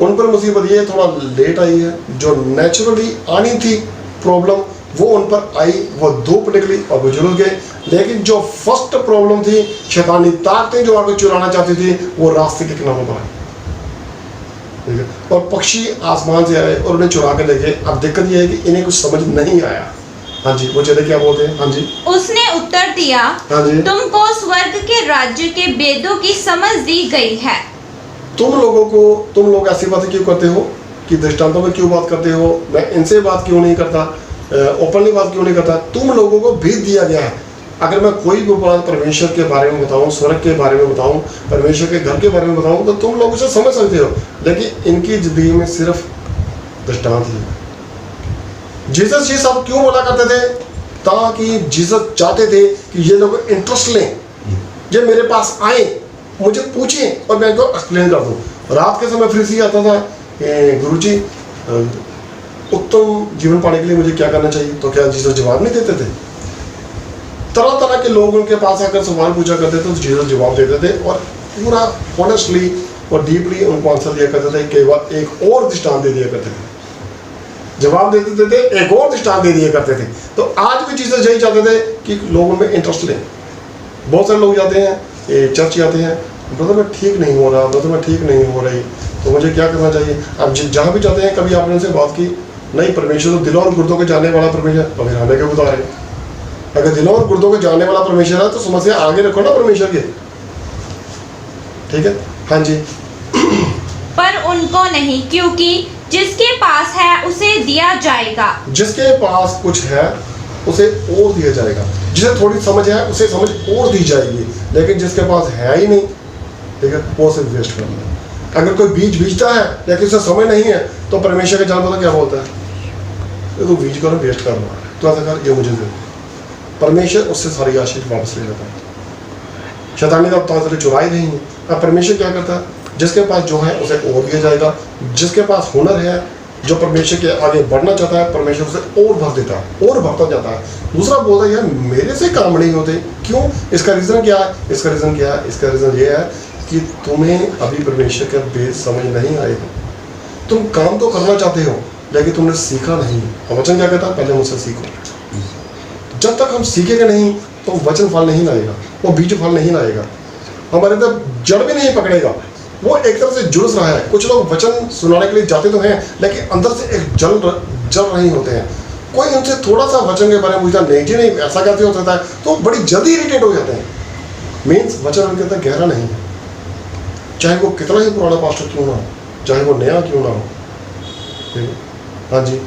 उन पर मुसीबत ये थोड़ा लेट आई है, जो नेचुरली आनी थी प्रॉब्लम वो उन पर आई, वो धूप निकली और वो जुड़ गए। लेकिन जो फर्स्ट प्रॉब्लम थी, शैतानी ताकतें जो आगे चुराना चाहती थी, वो रास्ते के किनारों पर आई, ठीक है। और पक्षी आसमान से आए और उन्हें चुरा के ले गए। अब दिक्कत ये है कि इन्हें कुछ समझ नहीं आया। हाँ जी, वो चले क्या बोलते हैं? हाँ जी, उसने उत्तर दिया, हाँ जी, तुमको स्वर्ग के राज्य के वेदों की समझ दी गई है। तुम लोग ऐसी बातें क्यों करते हो कि दृष्टांतों में क्यों बात करते हो? मैं इनसे बात क्यों नहीं करता, ओपनली बात क्यों नहीं करता? तुम लोगों को भेज दिया गया है। अगर मैं कोई भी बात परमेश्वर के बारे में बताऊं, स्वर्ग के बारे में बताऊं, परमेश्वर के घर के बारे में बताऊं, तो तुम लोग उसे समझ सकते हो। लेकिन इनकी जिंदगी में सिर्फ दृष्टांत ही है। जीसस ये सब क्यों बोला करते थे? ताकि जीसस चाहते थे कि ये लोग इंटरेस्ट लें, ये मेरे पास आए, मुझे पूछें और मैं इनको एक्सप्लेन कर दूँ। रात के समय फरीसी आता था, गुरुजी उत्तम जीवन पाने के लिए मुझे क्या करना चाहिए? तो क्या जीसस जवाब नहीं देते थे? तरह तरह के लोग उनके पास आकर सवाल पूछा करते थे, तो जीसस जवाब देते थे और पूरा ऑनेस्टली और डीपली उनको आंसर दिया करते थे, कई बार एक और दृष्टांत दे दिया करते थे, जवाब दे देते थे, एक और दृष्टांत दे दिया करते थे। तो आज भी जीसस यही चाहते थे कि लोगों में इंटरेस्ट लें। बहुत सारे लोग जाते हैं, ये चर्च जाते हैं, ब्रदर मैं ठीक नहीं हो रहा, ब्रदर मैं ठीक नहीं हो रही, तो मुझे क्या करना चाहिए। अब जहाँ भी जाते हैं, कभी आपने उनसे बात की नहीं, परमेश्वर तो दिलों और गुर्दों के जानने वाला परमेश्वर, तो फिर हमें क्यों बता रहे। अगर दिलों और गुर्दों के जानने वाला परमेश्वर है तो समस्या आगे रखो ना परमेश्वर के, ठीक है। हाँ जी। पर उनको नहीं, क्योंकि जिसके पास है उसे दिया जाएगा। जिसके पास कुछ है उसे और दिया जाएगा, जिसे थोड़ी समझ है उसे समझ और दी जाएगी, लेकिन जिसके पास है ही नहीं, ठीक है, वो सिर्फ वेस्ट करना है। अगर कोई बीज बीजता है लेकिन उसे समझ नहीं है तो परमेश्वर के जान पता क्या बोलता है, तो बीज करो, वेस्ट कर रहा है, तो ऐसा कर, ये मुझे दे। परमेश्वर उससे सारी आशीष वापस ले लेता है। शैतानी का तो चुराई नहीं है। अब परमेश्वर क्या करता है, जिसके पास जो है उसे और दिया जाएगा, जिसके पास हुनर है, जो परमेश्वर के आगे बढ़ना चाहता है, परमेश्वर उसे और भर देता है, और भरता जाता है। दूसरा बोलता है यार मेरे से काम नहीं होते, क्यों? इसका रीज़न क्या है? इसका रीज़न क्या है? इसका रीज़न ये है कि तुम्हें अभी परमेश्वर का बेस समझ नहीं आएगा। तुम काम तो करना चाहते हो लेकिन तुमने सीखा नहीं। और वचन क्या कहता है, पहले मुझसे सीखो। जब तक हम सीखेंगे नहीं तो वचन फल नहीं लाएगा, वो बीज फल नहीं लाएगा, हमारे अंदर जड़ भी नहीं पकड़ेगा। वो एक तरह से जुड़ रहा है। कुछ लोग वचन सुनाने के लिए जाते तो हैं लेकिन अंदर से एक जल रहे होते हैं। कोई उनसे थोड़ा सा वचन के बारे में पूछता नहीं जी नहीं ऐसा कैसे हो सकता है, तो बड़ी जल्दी इरिटेट हो जाते हैं। मीन्स वचन उनके अंदर गहरा नहीं है, चाहे वो कितना ही पुराना पास्टर क्यों ना हो, चाहे वो नया क्यों ना हो। हाँ जी।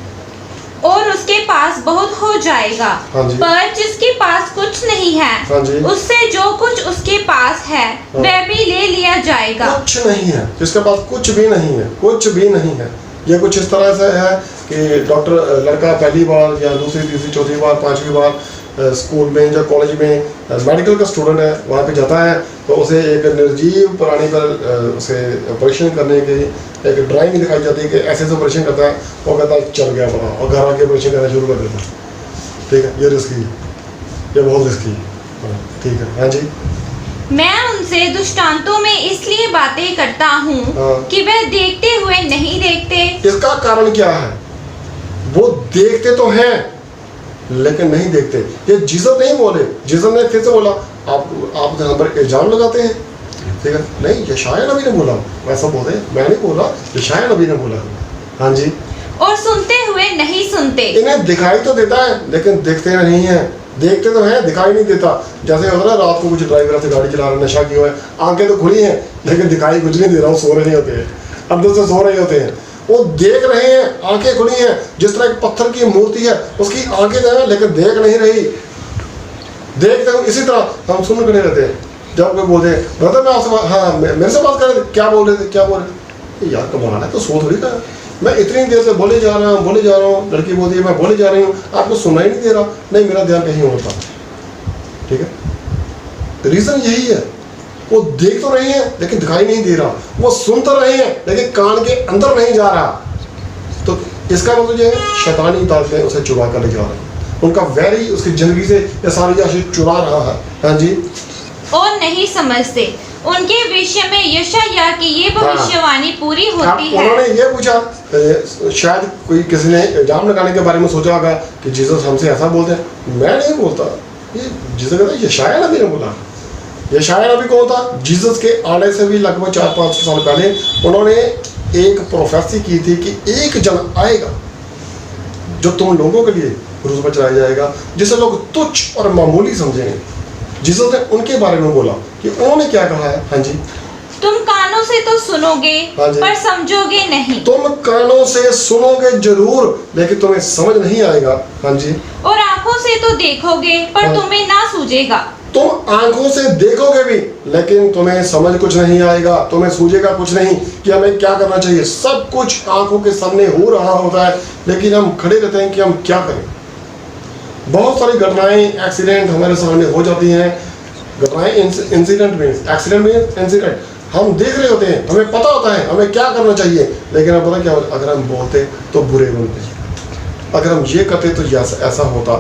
और उसके पास बहुत हो जाएगा। हाँ जी। पर जिसके पास कुछ नहीं है, हाँ जी, उससे जो कुछ उसके पास है हाँ, वह भी ले लिया जाएगा। कुछ नहीं है, जिसके पास कुछ भी नहीं है, कुछ भी नहीं है। ये कुछ इस तरह से है कि डॉक्टर लड़का पहली बार या दूसरी तीसरी चौथी बार पांचवी बार स्कूल में या कॉलेज में मेडिकल का स्टूडेंट है, वहाँ पे जाता है तो उसे एक निर्जीव प्राणी पर उसे ऑपरेशन करने की एक ड्राइंग दिखाई जाती है कि ऐसे से ऑपरेशन करता है, वो कहता है चल गया बड़ा, और घर आके ऑपरेशन करना शुरू कर देता है। ठीक है, ये रिस्की है, ये बहुत रिस्की है। ठीक है। हाँ जी। मैं उनसे दृष्टांतों में इसलिए बातें करता हूँ कि वह देखते हुए नहीं देखते। इसका कारण क्या है? वो देखते तो हैं लेकिन नहीं देखते। ये जीसस नहीं बोले, जीसस ने फिर से बोला आप यहाँ पर इल्जाम लगाते हैं, ठीक है, नहीं यशाया नबी ने बोला, वैसा बोलते हैं, मैं नहीं बोला, यशाया नबी ने बोला। हाँ जी। और सुनते हुए नहीं सुनते। इन्हें दिखाई तो देता है लेकिन देखते नहीं है। देखते तो हैं, दिखाई नहीं देता। जैसे होता है ना, रात को कुछ ड्राइवर ऐसे गाड़ी चला रहे, नशा किया हुआ है, आंखें तो खुली हैं लेकिन दिखाई कुछ नहीं दे रहा, वो सो रहे होते हैं, अंदर से सो रहे होते हैं। वो देख रहे हैं, आंखें खुली हैं, जिस तरह एक पत्थर की मूर्ति है उसकी आंखें जो है लेकिन देख नहीं रही। देखते हो इसी तरह हम सुन खड़े रहते हैं। जब कोई बोलते हैं ब्रदर मैं आपसे, हाँ मेरे से बात कर रहे थे, क्या बोल रहे थे, क्या बोल रहे थे, यार कमाल है, तो सो थोड़ी था, मैं इतनी देर से बोले जा रहा हूँ, लड़की बोलती है मैं बोले जा रही हूँ, आपको सुनाई नहीं दे रहा। नहीं, मेरा ध्यान कहीं और था। ठीक है, रीजन यही है, वो देख तो रहे हैं लेकिन दिखाई नहीं दे रहा, वो सुन तो रहे हैं लेकिन कान के अंदर नहीं जा रहा। तो इसका मतलब ये है शैतानी ताकतें उसे चुरा कर ले जा रहे हैं, उनका वैरी उसकी जिंदगी से ये सारी आशीष चुरा रहा है। हाँ जी। और नहीं समझते उनके विषय में यशायाह की ये भविष्यवाणी पूरी होती है। उन्होंने ये पूछा, शायद कोई किसी ने इल्जाम लगाने के बारे में सोचा होगा कि जीसस हमसे ऐसा बोलते हैं। मैं नहीं बोलता, ये जीसस कहता है यशायाह नबी ने बोला। यशायाह नबी कौन था? जीसस के आने से भी लगभग 4-5 साल पहले उन्होंने एक प्रोफेसी की थी कि एक जन आएगा जो तुम लोगों के लिए क्रूस पर चढ़ाया जाएगा, जिसे लोग तुच्छ और मामूली समझेंगे। जीसस ने उनके बारे में बोला कि उन्होंने क्या कहा है। हाँ जी। तुम कानों से तो सुनोगे पर समझोगे नहीं। तुम कानों से सुनोगे जरूर लेकिन तुम्हें समझ नहीं आएगा। हाँ जी। और आंखों से तो देखोगे पर तुम्हें ना सूझेगा। तुम आंखों से देखोगे भी लेकिन तुम्हें समझ कुछ नहीं आएगा, तुम्हें सूझेगा कुछ नहीं कि हमें क्या करना चाहिए। सब कुछ आंखों के सामने हो रहा होता है लेकिन हम खड़े रहते हैं कि हम क्या करें। बहुत सारी घटनाएं, एक्सीडेंट हमारे सामने हो जाती हैं। घटनाएं, incident means accident means incident, हम देख रहे होते हैं, हमें पता होता है हमें क्या करना चाहिए, लेकिन अब पता क्या होता, अगर हम बोलते तो बुरे बनते, अगर हम ये करते तो ऐसा होता।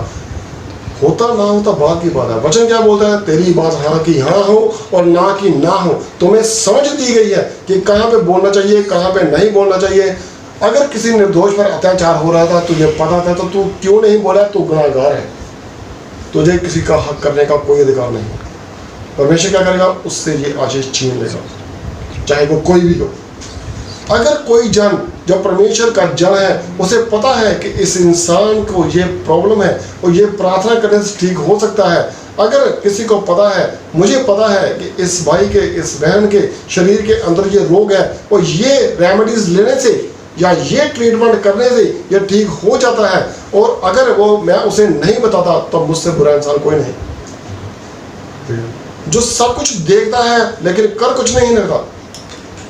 होता ना होता बात की बात है। वचन क्या बोलता है? तेरी बात हाँ की हाँ हो और ना की ना हो। तुम्हें समझ दी गई है कि कहाँ पे बोलना चाहिए, कहाँ पे नहीं बोलना चाहिए। अगर किसी निर्दोष पर अत्याचार हो रहा था, तुझे पता था, तो तू क्यों नहीं बोला? तू गुनाहगार है, तुझे किसी का हक करने का कोई अधिकार नहीं। परमेश्वर क्या करेगा? उससे ये आशीष छीन लेगा, चाहे वो कोई भी हो। अगर कोई जन जो परमेश्वर का जन है, उसे पता है कि इस इंसान को ये प्रॉब्लम है और ये प्रार्थना करने से ठीक हो सकता है, अगर किसी को पता है, मुझे पता है कि इस भाई के, इस बहन के शरीर के अंदर ये रोग है और ये रेमेडीज लेने से या ये ट्रीटमेंट करने से ये ठीक हो जाता है, और अगर वो मैं उसे नहीं बताता तो मुझसे बुरा इंसान कोई नहीं। जो सब कुछ देखता है लेकिन कर कुछ नहीं करता,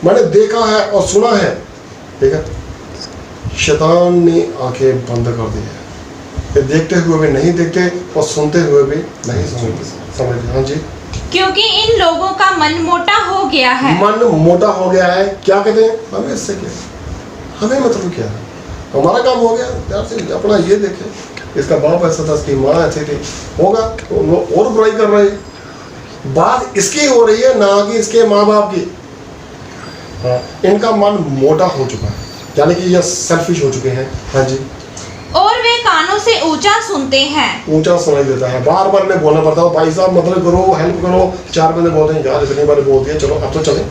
मैंने देखा है और सुना है, ठीक है। शैतान ने आंखें बंद कर दी है, ये देखते हुए भी नहीं देखते और सुनते हुए भी नहीं समझते। हाँ जी, क्योंकि इन लोगों का मन मोटा हो गया है। मन मोटा हो गया है। क्या कहते हैं? हमें इससे क्या, हमें मतलब क्या है? हमारा काम हो गया यार से अपना ये देखे, इसका बाप ऐसा था, इसकी माँ ऐसी थी, होगा तो लोग और बुराई कर रहे हैं। बात इसकी हो रही है ना कि इसके माँ बाप की। हाँ, इनका मन मोटा हो चुका है, यानी कि ये सेल्फिश हो चुके हैं। हाँ जी, और वे कानों से ऊंचा सुनते हैं। ऊंचा सुनाई देता है, बार बार इन्हें बोलना पड़ता है, भाई साहब मदद करो, हेल्प करो। 4 बंदे बोलते हैं यार इतनी बार बोल दिया, चलो अब तो चले।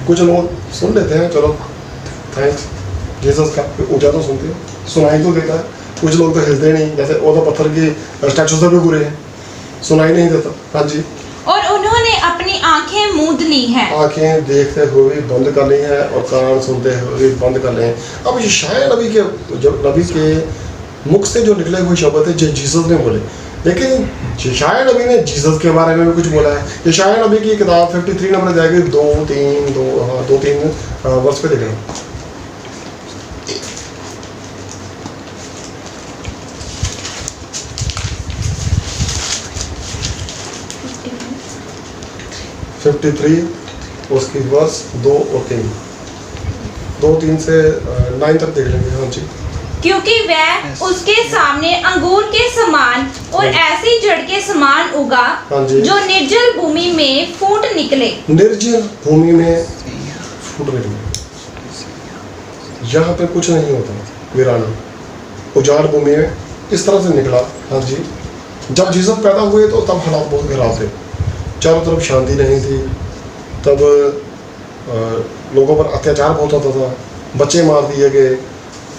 कुछ लोग सुन लेते हैं, चलो थैंक्स जीसस का, ऊंचा तो सुनते हैं, सुनाई तो देता है। कुछ लोग तो हिलते नहीं, जैसे वो तो पत्थर की स्टैचू से भी बुरे हैं, सुनाई नहीं देता। हाँ जी, और उन्होंने अपनी आंखें मूंद ली हैं। आंखें देखते हुए भी बंद कर ली हैं और कान सुनते हुए भी बंद कर लिए हैं। अब यशायाह नबी के, जब नबी के मुख से जो निकले हुए शब्द थे जो जीसस ने बोले, लेकिन यशायाह नबी ने जीसस के बारे में भी कुछ बोला है। यशायाह नबी की किताब 53 नंबर जाएगी, 2-3 वर्ष पे देख रहे हैं। 53 उसकी वर्ष 2 और 3, 2-3 से 9 तक देख लेंगे। हाँ जी, क्योंकि वह उसके सामने अंगूर के समान और ऐसी जड़ के समान उगा जो निर्जल भूमि में फूट निकले। निर्जल भूमि में फूट निकले, यहाँ पे कुछ नहीं होता, वीराना उजाड़ भूमि में इस तरह से निकला। हाँ जी, जब जीसस पैदा हुए तो तब हालात बहुत खराब थे, चारों तरफ शांति नहीं थी, तब लोगों पर अत्याचार बहुत होता था, बच्चे मार दिए गए।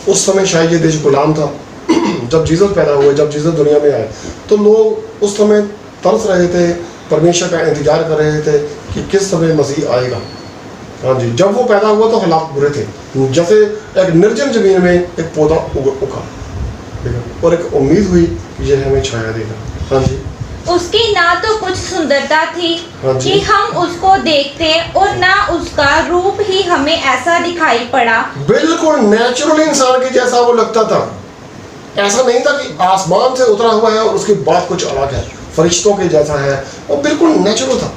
उस समय शायद ये देश गुलाम था। जब जीसस पैदा हुए, जब जीसस दुनिया में आए, तो लोग उस समय तरस रहे थे, परमेश्वर का इंतजार कर रहे थे कि किस समय मसीह आएगा। हाँ जी, जब वो पैदा हुआ तो हालात बुरे थे, जैसे एक निर्जन जमीन में एक पौधा उगा, और एक उम्मीद हुई कि यह हमें छाया देगा। हाँ जी, उसकी ना तो कुछ सुंदरता थी कि हम उसको देखते और ना उसका रूप ही हमें ऐसा दिखाई पड़ा। बिल्कुल नेचुरल इंसान के जैसा वो लगता था, ऐसा नहीं था कि आसमान से उतरा हुआ है और उसकी बात कुछ अलग है, फरिश्तों के जैसा है। वो बिल्कुल नेचुरल था,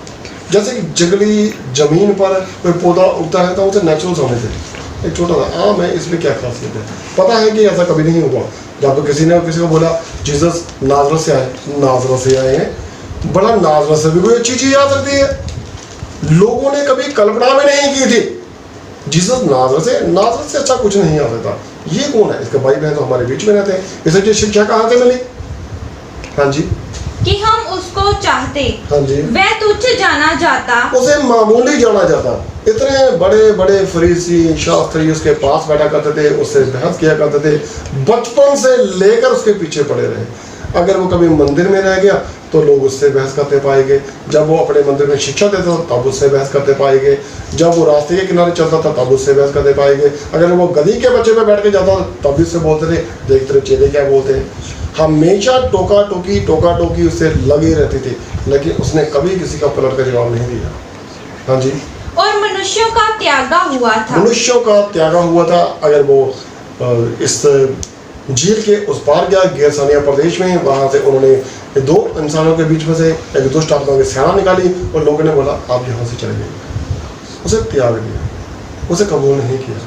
जैसे कि जंगली जमीन पर कोई पौधा उगता है तो उसे नेचुरल समझते। एक छोटा सा आम है, इसमें क्या खासियत है? पता है कि ऐसा कभी नहीं हुआ। जब तो किसी को बोला जीसस नाज़रत से आए, नाज़रत से आए हैं, बड़ा नाज़रत से भी कोई अच्छी चीज़ आ सकती है। लोगों ने कभी कल्पना में नहीं की थी जीसस नाज़रत से अच्छा कुछ नहीं आ सकता। ये कौन है? इसके भाई बहन तो हमारे बीच में रहते हैं, इसे ये शिक्षा कहाँ से मिली? हाँ जी, कि हम उसको चाहते। हाँ जी, वह तुच्छ जाना जाता, उसे मामूली जाना जाता। इतने बड़े बड़े फरीसी शास्त्री उसके पास बैठा करते थे, उससे बहस किया करते थे, बचपन से लेकर उसके पीछे पड़े रहे। अगर वो कभी मंदिर में रह गया तो लोग उससे बहस करते पाएंगे, जब वो अपने मंदिर में शिक्षा देता था तब उससे बहस करते पाएंगे, जब वो रास्ते के किनारे चलता था तब उससे बहस करते पाएंगे, अगर वो गधी के बच्चे पे बैठ के जाता था तब भी उससे बोलते थे देख तेरे चेले क्या बोलते हैं। हमेशा टोका टोकी उससे लगी रहती थी, लेकिन उसने कभी किसी का पलट का जवाब नहीं दिया। हाँ जी, और मनुष्यों का त्यागा हुआ था। मनुष्यों का त्यागा हुआ था। अगर वो इस झील के उस पार गया, गेरसानिया प्रदेश में, वहाँ से उन्होंने 2 इंसानों के बीच में से एक दुष्ट आत्मा की सेना निकाली और लोगों ने बोला आप यहाँ से चले गए। उसे त्याग दिया, उसे कबूल नहीं किया।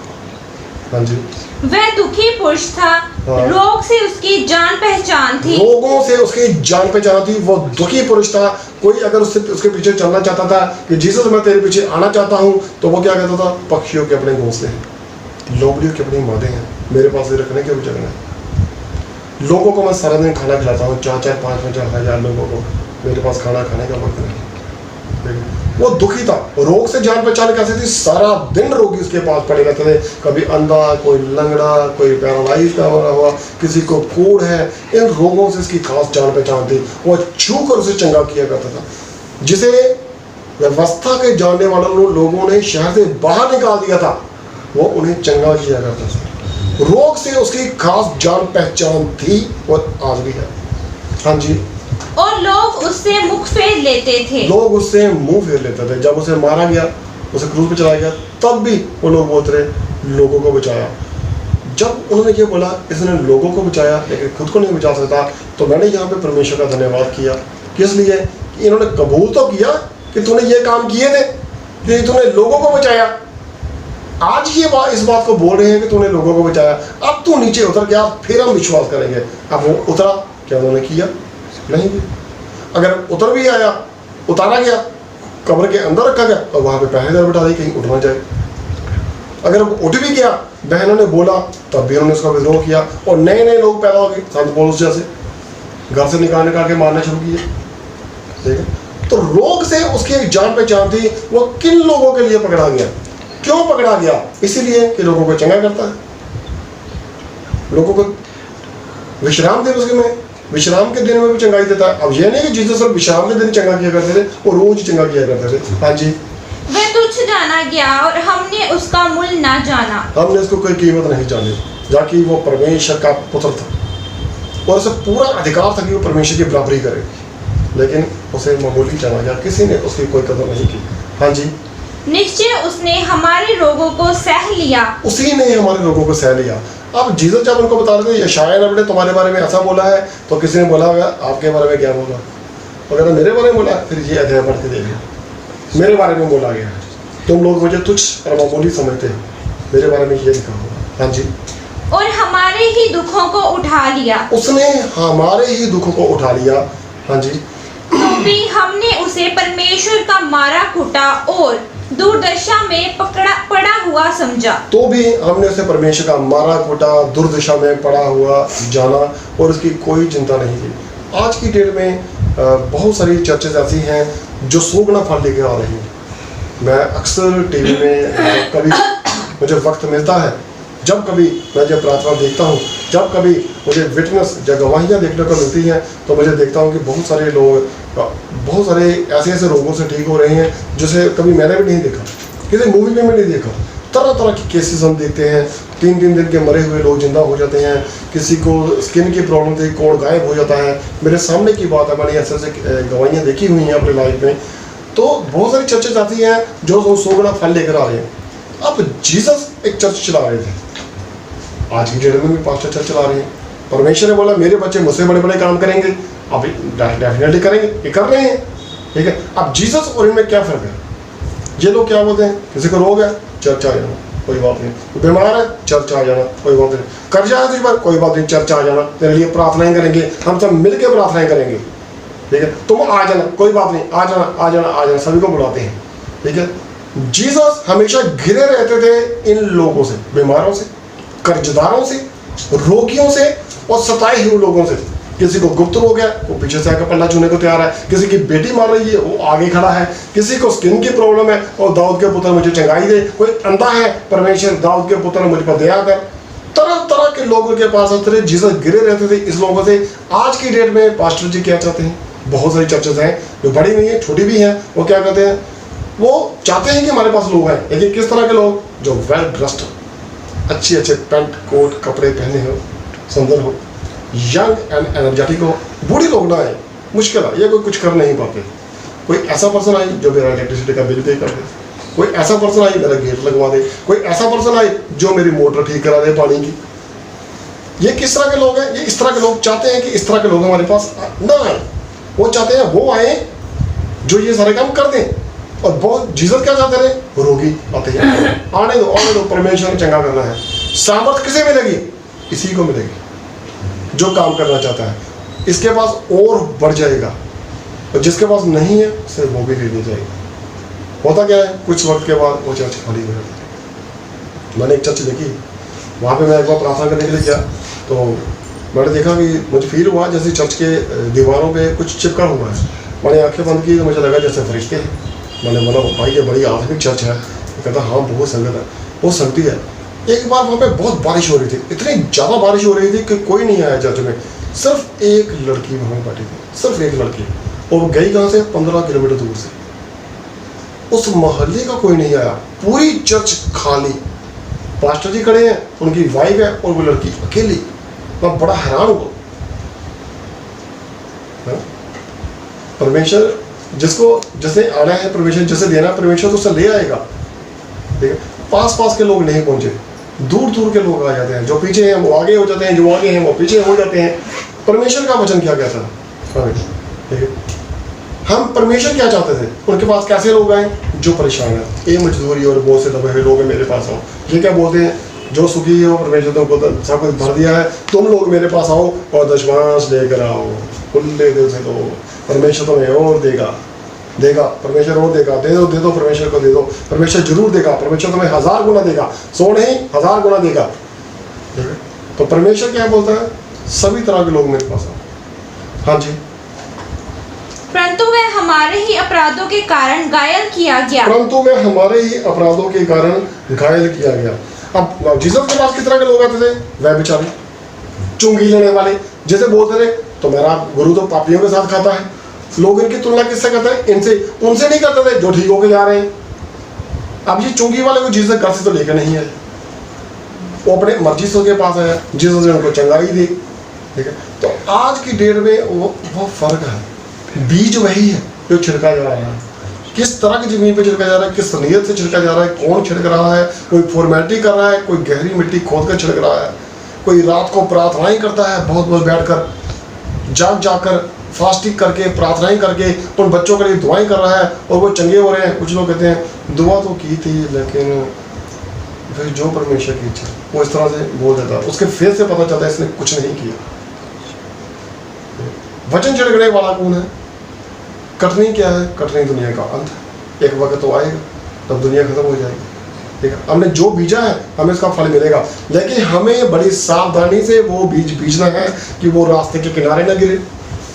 हाँ जी, वह दुखी पुरुष था, हाँ। रोग से से उसकी जान पहचान थी। लोगों से उसकी जान पहचान थी। वो दुखी पुरुष था। कोई अगर उसके पीछे चलना चाहता था कि जीसस मैं तेरे पीछे आना चाहता हूँ, तो वो क्या कहता था? पक्षियों के अपने घोंसले हैं, लोमड़ियों के अपनी मादे हैं, मेरे पास भी रखने की भी जगह है। लोगों को मैं सारा दिन खाना खिलाता हूँ, 4-4, 5-5 हजार लोगों को, मेरे पास खाना खाने का वक्त नहीं। वो दुखी था। रोग से जान पहचान कैसे थी? सारा दिन रोगी उसके पास पड़े रहते थे, कभी अंधा, कोई लंगड़ा, कोई पैरालाइज का हुआ, किसी को कोढ़ है। इन रोगों से इसकी खास जान पहचान थी। वो छू कर उसे चंगा किया करता था। जिसे व्यवस्था के जानने वाले लोगों ने शहर से बाहर निकाल दिया था, वो उन्हें चंगा किया करता था। रोग से उसकी खास जान पहचान थी और आज भी है। हाँ जी। और लोग उससे मुख फेर लेते थे। लोग उससे मुंह फेर लेते थे। जब उसे मारा गया, उसे क्रूस पे चलाया गया, तब भी वो लोग बोलते रहे लोगों को बचाया। जब उन्होंने ये बोला इसने लोगों को बचाया लेकिन खुद को नहीं बचा सकता, तो मैंने यहाँ पे परमेश्वर का धन्यवाद किया। किस लिए? कि इन्होंने कबूल तो किया कि तूने ये काम किए थे, कि तूने लोगों को बचाया। आज ये इस बात को बोल रहे हैं कि तूने लोगों को बचाया, अब तू नीचे उतर गया, फिर हम विश्वास करेंगे। अब वो उतरा, क्या उन्होंने किया? नहीं भी। अगर उतर भी आया, उतारा गया, कब्र के अंदर रखा गया, और वहां पे पहरेदार बिठा दी कहीं उठ ना जाए। अगर वो उठ भी गया, बहनों ने बोला, तब भी उन्होंने उसका विद्रोह किया, और नए नए लोग पैदा हो गए, संत पौलुस जैसे, घर से निकाल के मारना शुरू किए। ठीक है। तो रोग से उसकी एक जान पहचान थी। वो किन लोगों के लिए पकड़ा गया? क्यों पकड़ा गया? इसीलिए कि लोगों को चंगा करता है। लोगों को विश्राम दिवस में, विश्राम के दिन में भी चंगाई देता है। अब ये नहीं कि जीसस सिर्फ विश्राम के दिन चंगा किया करते थे, वो रोज चंगा किया करते थे। हाँ जी। वह तुच्छ जाना गया और हमने उसका मूल ना जाना। हमने उसको कोई कीमत नहीं जानी, जाकि वो परमेश्वर का पुत्र था और उसे पूरा अधिकार था कि वो परमेश्वर की बराबरी करे, लेकिन उसे मामूली जाना गया। किसी ने उसकी कोई कदर नहीं की। हाँ जी। निश्चय उसने हमारे रोगों को सह लिया। उसी ने हमारे रोगों को सह लिया। अब जीसस जब उनको बता रहे थे यशायाह नबी ने तुम्हारे बारे में ऐसा बोला है, तो किसी ने बोला होगा आपके बारे में क्या बोला? अगर मेरे बारे में बोला, फिर ये अध्याय पढ़ के देखिए, मेरे बारे में बोला गया, तुम लोग मुझे तुच्छ और मामूली समझते हो, मेरे बारे में ये लिखा होगा। हाँ जी। और हमारे ही दुखों को उठा लिया। उसने हमारे ही दुखों को उठा लिया। हाँ जी। तो भी हमने उसे परमेश्वर का मारा कूटा और दुर्दशा में पड़ा हुआ समझा। तो भी हमने उसे परमेश्वर का मारा कूटा, दुर्दशा में पड़ा हुआ जाना, और उसकी कोई चिंता नहीं की। आज की डेट में बहुत सारी चर्चेज ऐसी हैं जो 100 गुना फल लेके आ रही हैं। मैं अक्सर टीवी में कभी मुझे वक्त मिलता है, जब कभी मैं जब प्रार्थना देखता हूँ, जब कभी मुझे विटनेस या गवाहियाँ देखने को मिलती हैं, तो मुझे देखता हूँ कि बहुत सारे लोग बहुत सारे ऐसे ऐसे रोगों से ठीक हो रहे हैं जिसे कभी मैंने भी नहीं देखा, किसी मूवी में नहीं देखा। तरह तरह के केसेस हम देखते हैं। 3-3 दिन के मरे हुए लोग जिंदा हो जाते हैं, किसी को स्किन की प्रॉब्लम थी, कोढ़ गायब हो जाता है। मेरे सामने की बात है, मैंने ऐसे ऐसे गवाहियाँ देखी हुई हैं अपनी लाइफ में। तो बहुत सारी चर्चेज आती हैं जो 100 गुना फल लेकर आ रहे हैं। अब जीसस एक चर्च चला रहे थे, आज की डेट में भी पास्टर चर्च चला रहे हैं। परमेश्वर ने बोला मेरे बच्चे मुझसे बड़े बड़े काम करेंगे, अब डेफिनेटली करेंगे, ये कर रहे हैं। ठीक है। अब जीसस और इनमें क्या फर्क है? ये लोग क्या बोलते हैं, किसी को रोग है चर्च आ जाना, कोई बात नहीं, बीमार है चर्च आ जाना, कोई बात नहीं, कर्जा है तुझ पर, कोई बात नहीं, चर्च आ जाना, तेरे लिए प्रार्थनाएं करेंगे, हम सब मिलकर प्रार्थनाएं करेंगे। ठीक है। तुम आ जाना, कोई बात नहीं, आ जाना आ जाना आ जाना, सभी को बुलाते हैं। ठीक है। जीसस हमेशा घिरे रहते थे इन लोगों से, बीमारों से, कर्जदारों से, रोगियों से और सताए हुए लोगों से। किसी को गुप्त रोग है, वो पीछे से आकर पल्ला छूने को तैयार है। किसी की बेटी मार रही है, वो आगे खड़ा है। किसी को स्किन की प्रॉब्लम है, और दाऊद के पुत्र मुझे चंगाई दे। कोई अंधा है, परमेश्वर दाऊद के पुत्र मुझ पर दया कर। तरह तरह के लोगों के पास आते जीसस घिरे रहते थे इस लोगों से। आज की डेट में पास्टर जी क्या चाहते हैं? बहुत सारी चर्चेज हैं जो बड़ी हुई हैं, छोटी भी हैं। वो क्या कहते हैं? वो चाहते हैं कि हमारे पास लोग हैं, लेकिन किस तरह के लोग? जो वेल ड्रेस्ड, अच्छे अच्छे पैंट कोट कपड़े पहने हो, सुंदर हो, यंग एंड एनर्जेटिक हो। बूढ़े लोग ना आए, मुश्किल है, ये कोई कुछ कर नहीं पाते। कोई ऐसा पर्सन आए जो मेरा इलेक्ट्रिसिटी का बिल पे कर दे, कोई ऐसा पर्सन आए मेरा गेट लगवा दे, कोई ऐसा पर्सन आए जो मेरी मोटर ठीक करा दे पानी की। ये किस तरह के लोग हैं? ये इस तरह के लोग चाहते हैं कि इस तरह के लोग हमारे पास ना आए। वो चाहते हैं वो आए जो ये सारे काम कर दें। और बहुत जीसस क्या चाहते थे? रोगी आते हैं, आने दो, परमेश्वर ने चंगा करना है। सामर्थ किसे मिलेगी? इसी को मिलेगी जो काम करना चाहता है, इसके पास और बढ़ जाएगा, और जिसके पास नहीं है उसे वो भी ले ली जाएगी। होता क्या है, कुछ वक्त के बाद वो चर्च खाली हो जाती है। मैंने एक चर्च देखी, वहाँ पे मैं एक बार प्रार्थना करने के लिए गया, तो मैंने देखा कि मुझे फील हुआ जैसे चर्च के दीवारों पे कुछ चिपका हुआ है। मैंने आंखें बंद की तो मुझे लगा जैसे फरिश्ते हैं। मैंने बोला भाई ये बड़ी आधुनिक चर्च है। वो कहता हाँ बहुत संगत है, बहुत संगति है। एक बार वहाँ पे बहुत बारिश हो रही थी, इतनी ज़्यादा बारिश हो रही थी कि कोई नहीं आया चर्च में, सिर्फ एक लड़की वहाँ बैठी थी, सिर्फ एक लड़की। और वो गई कहाँ से, 15 किलोमीटर दूर से। उस मोहल्ले का कोई नहीं आया, पूरी चर्च खाली। पास्टर जी खड़े हैं, उनकी वाइफ है और वो लड़की अकेली। मैं बड़ा हैरान हुआ। परमेश्वर जिसको जैसे आना है, परमेश्वर जैसे देना है, परमेश्वर तो उसे ले आएगा। ठीक है, पास पास के लोग नहीं पहुंचे, दूर दूर के लोग आ जाते हैं। जो पीछे हैं वो आगे हो जाते हैं, जो आगे हैं वो पीछे हो जाते हैं। परमेश्वर का वचन क्या कहता है? ठीक है, हम परमेश्वर क्या चाहते थे, उनके पास कैसे लोग आए, जो परेशान है, ये मजदूरी और बहुत से दबे हुए लोग मेरे पास आओ। ये क्या बोलते हैं, जो सुखी हो परमेश्वर तुमको सब कुछ भर दिया है, तुम लोग मेरे पास आओ और दशमांश लेकर आओ, खुले दिल से दो, परमेश्वर तुम्हें और देगा, देगा परमेश्वर और देगा। दे दो परमेश्वर को दे दो, परमेश्वर जरूर देगा। परमेश्वर तुम्हें 1000 गुना देगा, 100 नहीं 1000 गुना देगा। ठीक है, तो परमेश्वर क्या बोलता है, सभी तरह के लोग मेरे पास आओ। हाँ जी, परंतु वह हमारे ही अपराधों के कारण घायल किया गया। परंतु वह हमारे ही अपराधों के कारण घायल किया गया। अब जीसस के पास किस तरह के लोग आते थे, वह बेचारे चुंगी लेने वाले, जैसे बोलते थे तो मेरा गुरु तो पापियों के साथ खाता है। लोग इनकी तुलना किससे करते हैं, इनसे, उनसे नहीं करते थे जो ठीक होके जा रहे हैं। अब ये चुंगी वाले को जीसस घर से तो लेकर नहीं आए, वो अपने मर्जी से के पास आया, जीसस ने उनको चंगाई दी। ठीक है, तो आज की डेट में वो फर्क है। बीज वही है जो छिड़का जा रहा है, किस तरह की जमीन पे छिड़का जा रहा है, किस नीयत से छिड़का जा रहा है, कौन छिड़क रहा है। कोई फॉर्मेलिटी कर रहा है, कोई गहरी मिट्टी खोद कर छिड़क रहा है, कोई रात को प्रार्थनाएं करता है, बहुत बहुत बैठकर जाग जाकर फास्टिंग करके प्रार्थनाएं करके उन बच्चों के लिए दुआएं कर रहा है और वो चंगे हो रहे हैं। कुछ लोग कहते हैं दुआ तो की थी लेकिन फिर जो परमेश्वर की इच्छा, वो इस तरह से बोल देता है। उसके फेस से पता चलता है इसने कुछ नहीं किया। वचन छिड़कने वाला कौन है? कटनी क्या है? कटनी दुनिया का अंत है। एक वक्त तो आएगा तब दुनिया खत्म हो जाएगी। ठीक है, हमने जो बीजा है हमें इसका फल मिलेगा, लेकिन हमें बड़ी सावधानी से वो बीज बीजना है कि वो रास्ते के किनारे ना गिरे,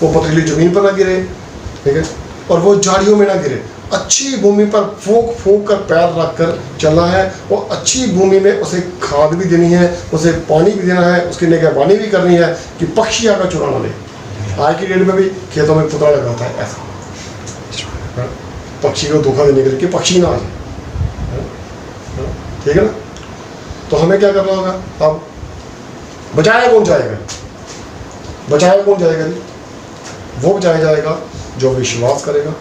वो पथरीली जमीन पर ना गिरे। ठीक है, और वो झाड़ियों में ना गिरे। अच्छी भूमि पर फूंक फूंक कर पैर रख कर चलना है। वो अच्छी भूमि में उसे खाद भी देनी है, उसे पानी भी देना है, उसकी निगहबानी भी करनी है कि पक्षी आकर चुरा ना ले। आज की डेट में भी खेतों में पुतला लगाता है ऐसा, पक्षी को धोखा देने के लिए कि पक्षी ना आ जाए। ठीक है ना, तो हमें क्या करना होगा? अब बचाया कौन जाएगा? बचाया कौन जाएगा? वो बचाया जाएगा जो विश्वास करेगा।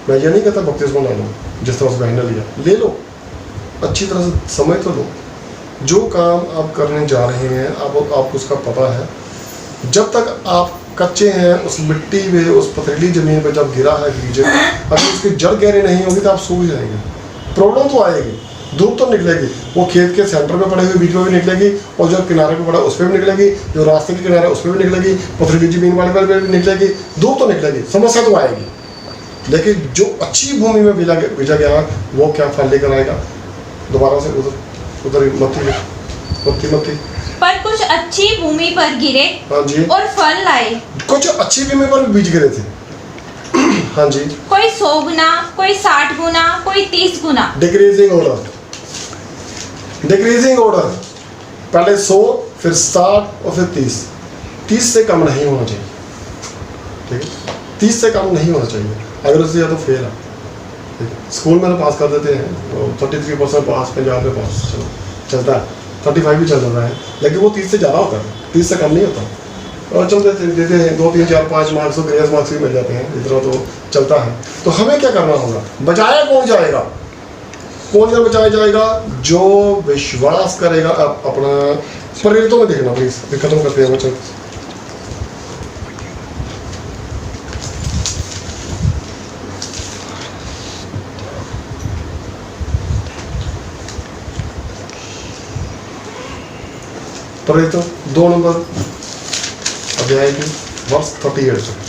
मैं ये नहीं कहता बपतिस्मा ना लो, जिस तरह से बहन ने लिया, ले लो, अच्छी तरह से समझ तो लो। जो काम आप करने जा रहे हैं आपको उसका पता है। जब तक आप कच्चे हैं उस मिट्टी में, उस पथरीली जमीन पे जब गिरा है बीज, अगर उसकी जड़ गहरी नहीं होगी तो आप सूख जाएंगे। प्रॉब्लम तो आएगी, धूप तो निकलेगी, वो खेत के सेंटर में पड़े हुए बीज में भी निकलेगी, और जो किनारे पे पड़ा उस पर भी निकलेगी, जो रास्ते के किनारे उस पर भी निकलेगी, पथरीली जमीन वाले पर भी निकलेगी। धूप तो निकलेगी, समस्या तो आएगी, लेकिन जो अच्छी भूमि में बीजा गया वो क्या फल लेकर आएगा? दोबारा से उधर मत्ती पर कुछ अच्छी भूमि पर गिरे, हाँ जी, और फल लाए। कुछ अच्छी भूमि पर बीज गिरे थे। हाँ जी, कोई 100 गुना, कोई 60 गुना, कोई 30 गुना। डिक्रीजिंग ऑर्डर, पहले 100 फिर 60 और फिर 30 से कम नहीं होना चाहिए। ठीक है, 30 से कम नहीं होना चाहिए, अगर उससे ज़्यादा फेल है। स्कूल में तो पास कर देते हैं, 33% पास, पंजाब में पास चलता है, 35 भी चल जाता है, लेकिन वो 30 से ज़्यादा होता है, 30 से कम नहीं होता। और चलते देते हैं 2, 3, 4, 5 मार्क्स और ग्रेस मार्क्स भी मिल जाते हैं, इतना तो चलता है। तो हमें क्या करना होगा? बचाया कौन जाएगा? कौन सा बचाया जाएगा? जो विश्वास करेगा। अब अपना प्रेरितों में देखना प्लीज, खत्म करते हैं वचन। प्रेरितों 2 नंबर अध्याय की वर्ष 38 से।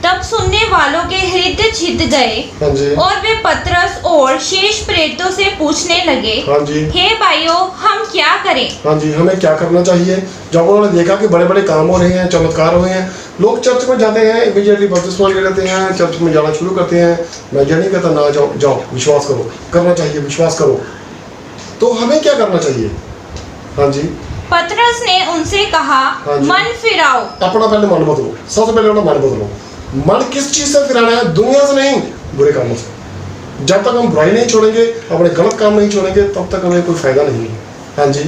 तब सुनने वालों के हृदय छिद गए हाँ जी, और वे पतरस और शेष प्रेरितों से पूछने लगे, हाँ जी, हे भाइयों, हम क्या करें? हाँ जी, हमें क्या करना चाहिए? जब उन्होंने देखा कि बड़े बड़े काम हो रहे हैं, चमत्कार हो रहे हैं, लोग चर्च में जाते हैं, इमीडिएटली बपतिस्मा ले लेते हैं, चर्च में जाना शुरू करते हैं। मैं ये नहीं कहता ना जाओ, जाओ, विश्वास करो, करना चाहिए, विश्वास करो। तो हमें क्या करना चाहिए? हाँ जी, पतरस ने उनसे कहा, हाँ जी। मन फिराओ। अपना पहले मन बदलो, सबसे पहले अपना मन बदलो। मन किस चीज से फिराना है? दुनिया से नहीं, बुरे कामों से। जब तक हम बुराई नहीं छोड़ेंगे, अपने गलत काम नहीं छोड़ेंगे, तब तक हमें कोई फायदा नहीं है। हाँ जी,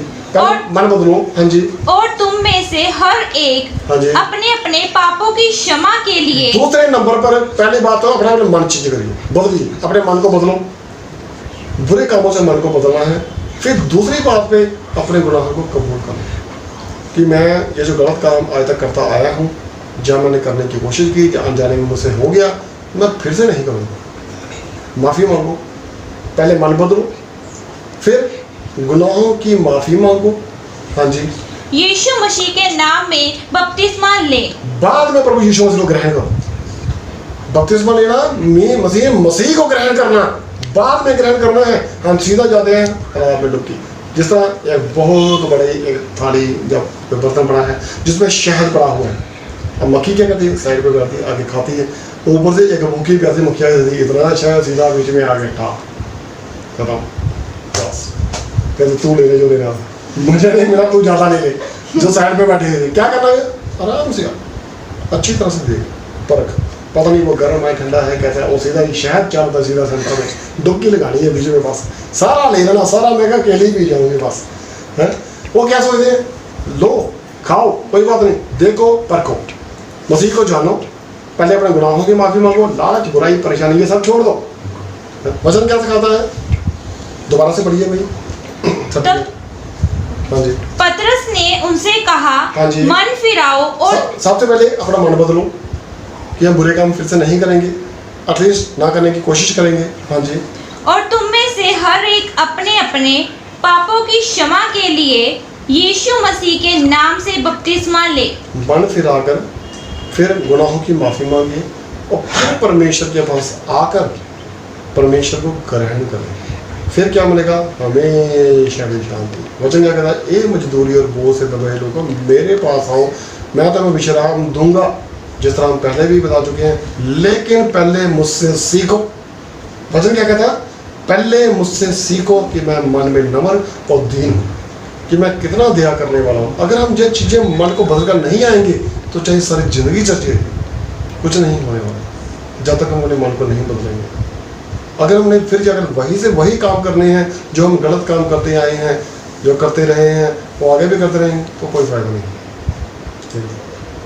मन बदलो। हाँ जी, और तुम में से हर एक हाँ जी, अपने अपने पापों की क्षमा के लिए। दूसरे नंबर पर पहली बात तो अपना मन चीज करिए, बदलिए, अपने मन को बदलो, बुरे कामों से मन को बदलना है। फिर दूसरी बात पे अपने गुनाहों को कबूल करना कि मैं ये जो गलत काम आज तक करता आया हूँ, जब मैंने करने की कोशिश की कि अनजाने में मुझसे हो गया, मैं फिर से नहीं करूँगा। माफ़ी मांगो, पहले मन बदलो, फिर गुनाहों की माफ़ी मांगो। हाँ जी, यीशु मसीह के नाम में बपतिस्मा ले। बाद में प्रभु यीशु मसीह को ग्रहण करो। बपतिस्मा लेना में मसीह को ग्रहण करना, बाद में ग्रहण करना है। हम सीधा जाते हैं तालाब में डुबकी। जिस तरह एक बहुत बड़ी एक थाली, जब बर्तन पड़ा है जिसमें शहद पड़ा हुआ है, अब मक्खी क्या करती है? साइड पे करती है, आगे खाती है, ऊपर से एक भूखी प्यासी मक्खिया देती है, इतना शहद सीधा बीच में आगे खा, खत्म, बस। कहते तू ले ले जो लेना, मुझे नहीं मिला, तू ज़्यादा ले ले। जो साइड पे बैठे थे, क्या करना है? आराम से अच्छी तरह से देख, परख, पता नहीं वो गर्म है ठंडा है कैसा है, वो सीधा ही शहद चालता सीधा सेंटर में डुबकी लगानी है बीच में, बस सारा ले लेना, सारा मैं क्या केले पी जाऊंगी बस है। वो क्या सोचते हैं? लो खाओ, कोई बात नहीं, देखो परखो, मसीह को जानो, पहले अपने गुनाहों की माफ़ी मांगो, लालच बुराई परेशानी ये सब छोड़ दो। वचन क्या सिखाता है? दोबारा से पढ़िए भाई। हाँ जी, पतरस ने उनसे कहा, हाँ जी, मन फिराओ और सबसे पहले अपना मन बदलो कि हम बुरे काम फिर से नहीं करेंगे, एटलीस्ट ना करने की कोशिश करेंगे। हाँ जी, और तुम में से हर एक अपने अपने पापों की क्षमा के लिए यीशु मसीह के नाम से बपतिस्मा ले। मन फिराकर फिर गुनाहों की माफ़ी मांगिए और फिर परमेश्वर के पास आकर परमेश्वर को ग्रहण करें। फिर क्या मिलेगा? हमेशा की शांति। वचन क्या कहता है? ए मजदूरी और बोझ से दबे लोगों, मेरे पास आओ, मैं तुम्हें विश्राम दूंगा। जिस तरह हम पहले भी बता चुके हैं, लेकिन पहले मुझसे सीखो। वचन क्या कहता है? पहले मुझसे सीखो कि मैं मन में नम्र और दीन हूँ, कि मैं कितना दया करने वाला हूँ। अगर हम ये चीज़ें मन को बदल कर नहीं आएंगे तो चाहे सारी ज़िंदगी चले, कुछ नहीं होने वाला जब तक हम अपने मन को नहीं बदलेंगे। अगर हमने फिर जाकर वही से वही काम करने हैं जो हम गलत काम करते आए हैं, जो करते रहे हैं, वो आगे भी करते रहेंगे तो कोई फ़ायदा नहीं।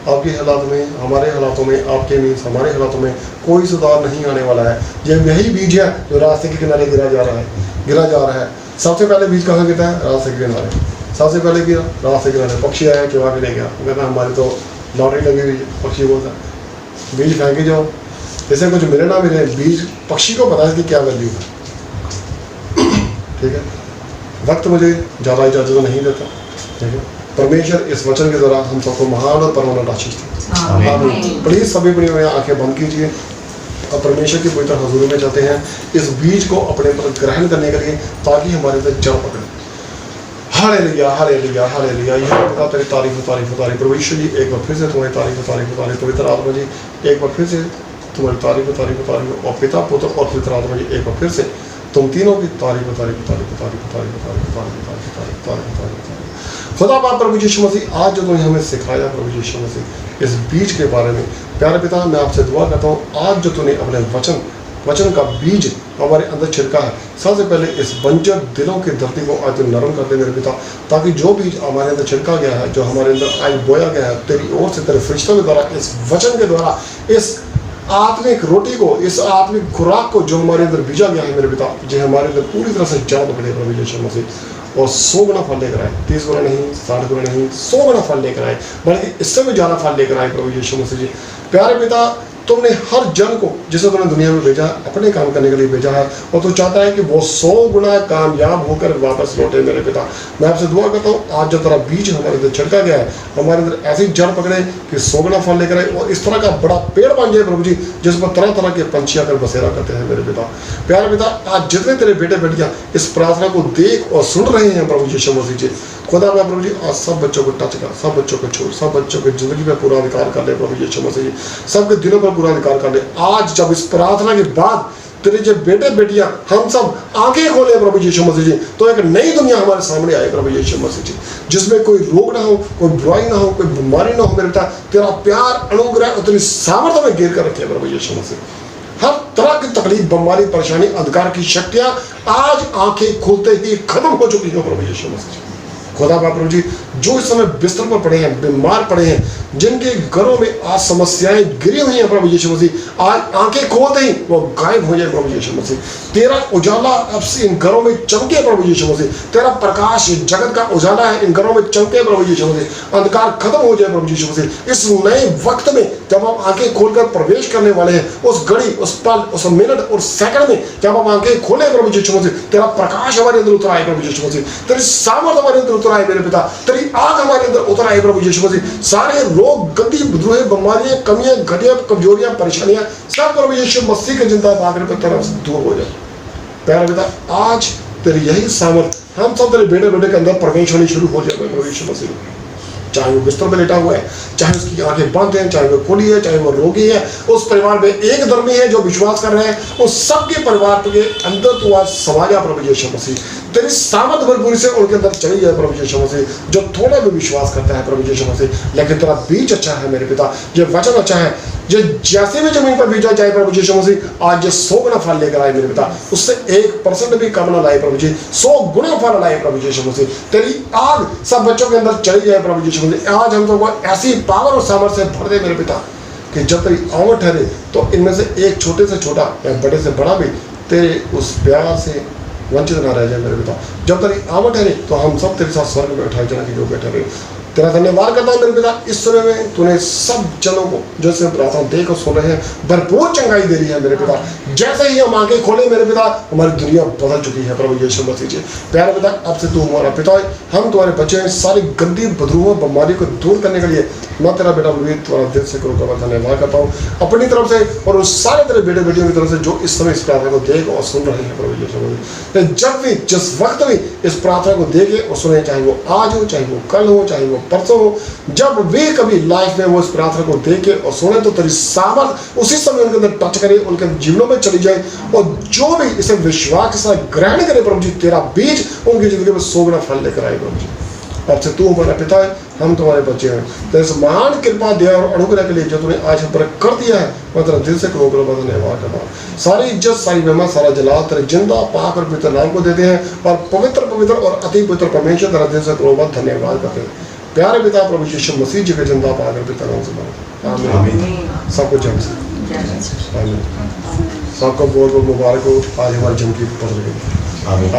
आपके हालात में, हमारे हालातों में, आपके में, हमारे हालातों में कोई सुधार नहीं आने वाला है। यही बीज है जो रास्ते के किनारे गिरा जा रहा है। सबसे पहले बीज कहाँ गिरता है? रास्ते के किनारे। सबसे पहले गिरा रास्ते के किनारे, पक्षी आया चुरा के ले गया, वो कहता हमारी तो लॉटरी लगी हुई है। पक्षी बोलता बीज फेंके जाओ, जैसे कुछ मिले ना मिले, बीज पक्षी को पता है इसकी क्या वैल्यू है। ठीक है, वक्त मुझे ज़्यादा इजाज़त नहीं देता। ठीक है, परमेश्वर इस वचन के द्वारा हम सबको महान और परमानेंट आशीष दें। प्लीज़ सभी अपनी आंखें बंद कीजिए और परमेश्वर की पवित्र हजूरी में जाते हैं इस बीज को अपने पर ग्रहण करने के लिए, ताकि हमारे अंदर जड़ पकड़े। Hallelujah, hallelujah, hallelujah. यह पिता तेरी तारीफ प्रभु यीशु जी, एक बार फिर से तुम्हारी तारीफ पवित्र आत्मा जी, एक बार फिर से तुम्हारी तारीफ और पिता, पुत्र और पवित्र आत्मा जी, एक बार फिर से तुम तीनों की तारीफ। खुदा बाप प्रभु यीशु मसीह, आज जो तुमने हमें सिखाया प्रभु यीशु मसीह इस बीज के बारे में, प्यारे पिता मैं आपसे दुआ करता हूँ, आज जो तूने अपने वचन का बीज हमारे अंदर छिड़का है, सबसे पहले इस बंजर दिलों की धरती को आज नरम कर दे मेरे पिता, ताकि जो बीज हमारे अंदर छिड़का गया है, जो हमारे अंदर आज बोया गया है तेरी ओर से, तेरे फरिश्तों के द्वारा, इस वचन के द्वारा, इस आत्मिक रोटी को, इस आत्मिक खुराक को जो हमारे अंदर बीजा गया है मेरे पिता, जो हमारे अंदर पूरी तरह से जड़ पकड़े प्रभु यीशु मसीह, और 100 गुना फल लेकर आए, 30 गुना नहीं, 60 गुना नहीं, 100 गुना फल लेकर आए, बल्कि इससे भी ज़्यादा फल लेकर आए प्रभु यीशु मसीह जी। प्यारे पिता, तुमने हर जन को जिसे तुमने दुनिया में भेजा अपने काम करने के लिए भेजा है, और तू चाहता है कि वो 100 गुना कामयाब होकर वापस लौटे मेरे पिता। मैं आपसे दुआ करता हूँ आज जो तेरा बीज हमारे अंदर छिड़का गया है, हमारे अंदर ऐसी जड़ पकड़े कि 100 गुना फल लेकर आए, और इस तरह का बड़ा पेड़ बन जाए प्रभु जी जिस पर तरह तरह के पंछी आकर बसेरा करते हैं मेरे पिता। प्यारे पिता, आज जितने तेरे बेटे बेटियां इस प्रार्थना को देख और सुन रहे हैं प्रभु यीशु मसीह जी, खुदा मैं प्रभु जी आज सब बच्चों को टच कर, सब बच्चों को छोड़, सब बच्चों की जिंदगी पर पूरा अधिकार कर ले प्रभु यीशु मसीह जी, सबके दिलों पर पूरा अधिकार कर ले। आज जब इस प्रार्थना के बाद तेरे जो बेटे बेटियां हम सब आंखें खोले प्रभु यीशु मसीह जी, तो एक नई दुनिया हमारे सामने आए प्रभु यीशु मसीह जी, जिसमें कोई रोग ना हो, कोई बुराई ना हो, कोई बीमारी ना हो मेरे पिता। तेरा प्यार, अनुग्रह और तेरी सामर्थ्य में घेर कर रखे प्रभु यीशु मसीह। हर तरह की तकलीफ, बीमारी, परेशानी, अंधकार की शक्तियां आज आंखें खोलते ही खत्म हो चुकी हैं प्रभु यीशु मसीह जी। खुदा प्रभु जी, जो इस समय बिस्तर पर पड़े हैं, बीमार पड़े हैं, जिनके घरों में आज समस्याएं गिरी हुई हैं प्रभु यीशु मसीह, आज आंखें खोलते ही वो गायब हो जाए प्रभु यीशु मसीह। तेरा उजाला अब से इन घरों में चमके प्रभु यीशु मसीह, तेरा प्रकाश जगत का उजाला है इन घरों में चमके प्रभु यीशु मसीह। अंधकार खत्म हो जाए प्रभु यीशु मसीह। इस नए वक्त में जब हम आंखें खोलकर प्रवेश करने वाले हैं, उस घड़ी, उस पल, उस मिनट और सेकंड में जब हम आंखें खोले प्रभु यीशु मसीह, तेरा प्रकाश हमारे अंदर उतर आए प्रभु यीशु मसीह, तेरी सामर्थ हमारे अंदर उतर आए मेरे पिता, तेरी आग हमारे अंदर उतर आए प्रभु यीशु मसीह। सारे रोग, गंदी विद्रोह, बीमारियां, कमियां, घटिया, कमजोरियां, परेशानियां सब प्रभु यीशु मसीह के जिंदा भागने पर तरफ से दूर हो जाए। प्यारे पिता, आज तेरी यही सामर्थ हम सब तेरे बेटे बेटे के अंदर प्रवेश होनी शुरू हो जाए प्रभु यीशु मसीह। चाहे वो बिस्तर में लेटा हुआ है, चाहे उसकी आंखें बंद हैं, चाहे वो खुली है, चाहे वो रोगी है, उस परिवार में एक धर्मी है जो विश्वास कर रहे हैं, उस सबके परिवार के अंदर तू आज समा जा प्रभु यीशु मसीह। तेरी सामर्थ भरपूरी से उनके अंदर चली जाए प्रभु यीशु मसीह। जो थोड़े में विश्वास करता है प्रभु यीशु मसीह, लेकिन तेरा बीज अच्छा है मेरे पिता, ये वचन अच्छा है, जो जैसे भी जमीन पर बीजा जाए प्रभु यीशु मसीह, आज ये 100 गुना फल लेकर आए मेरे पिता। उससे 1% भी कम ना लाए प्रभु जी, 100 गुना फल लाए प्रभु यीशु मसीह। तेरी आग सब बच्चों के अंदर चली जाए प्रभु यीशु मसीह। आज हम सबको ऐसी पावर और सामर्थ्य से भर दे मेरे पिता कि जब तेरी आमद ठहरे तो इनमें से एक छोटे से छोटा या बड़े से बड़ा भी तेरे उस प्यार से वंचित ना रह जाए मेरे पिता। जब तेरी आमद ठहरे तो हम सब तेरे साथ स्वर्ग में उठाए जाने की जो बैठे रहे। तेरा धन्यवाद करता हूँ मेरे पिता, इस समय में तूने सब जनों को जो इसमें प्रार्थना देख और सुन रहे हैं भरपूर चंगाई दे रही है मेरे पिता। जैसे ही हम आंखें खोले मेरे पिता, हमारी दुनिया बदल चुकी है प्रभु यीशु मसीह जी। प्यारे पिता, अब से तू हमारा पिता है, हम तुम्हारे बच्चे हैं। सारी गंदी बदरूह बीमारी को दूर करने के लिए मैं तेरा बेटा लुई तुम्हारा दिल से करूँ का धन्यवाद करता हूँ अपनी तरफ से और उस सारे तेरे बेटे बेटियों की तरफ से जो इस समय इस प्रार्थना को देख और सुन रहे हैं प्रभु यीशु मसीह। जब भी जिस वक्त भी इस प्रार्थना को देखे और सुने, चाहे वो आज हो, चाहे वो कल हो, चाहे वो परसों हो, जब वे कभी लाइफ में वो इस प्रार्थना को देखे और सुने तो तेरी सामर्थ उसी समय उनके अंदर टच करे, उनके जीवनों में चली जाए, और जो भी इसे विश्वास के साथ ग्रहण करे प्रभु जी, तेरा बीज उनकी जिंदगी में 100 गुना फल लेकर आए प्रभु जी। अब से तू हमारा पिता है, हम तुम्हारे बच्चे हैं। तेरे इस महान कृपा, दया और अनुग्रह के लिए जो तूने आज हम पर कर दिया है, मैं तेरा दिल से करोड़ धन्यवाद करता हूँ। सारी इज्जत, सारी महिमा, सारा जलाल तेरे जिंदा पाक और पवित्र नाम को देते हैं और पवित्र पवित्र और अति पवित्र परमेश्वर तेरा दिल से करोड़ धन्यवाद करते हैं। प्यारे पिता प्रभु यीशु मसीह जी के जिंदा पाक और पवित्र नाम से मांगते हैं, आमीन। सबको जय से आमीन। सबको बहुत बहुत मुबारक हो, आज हमारी जम की पड़ गई। आमीन।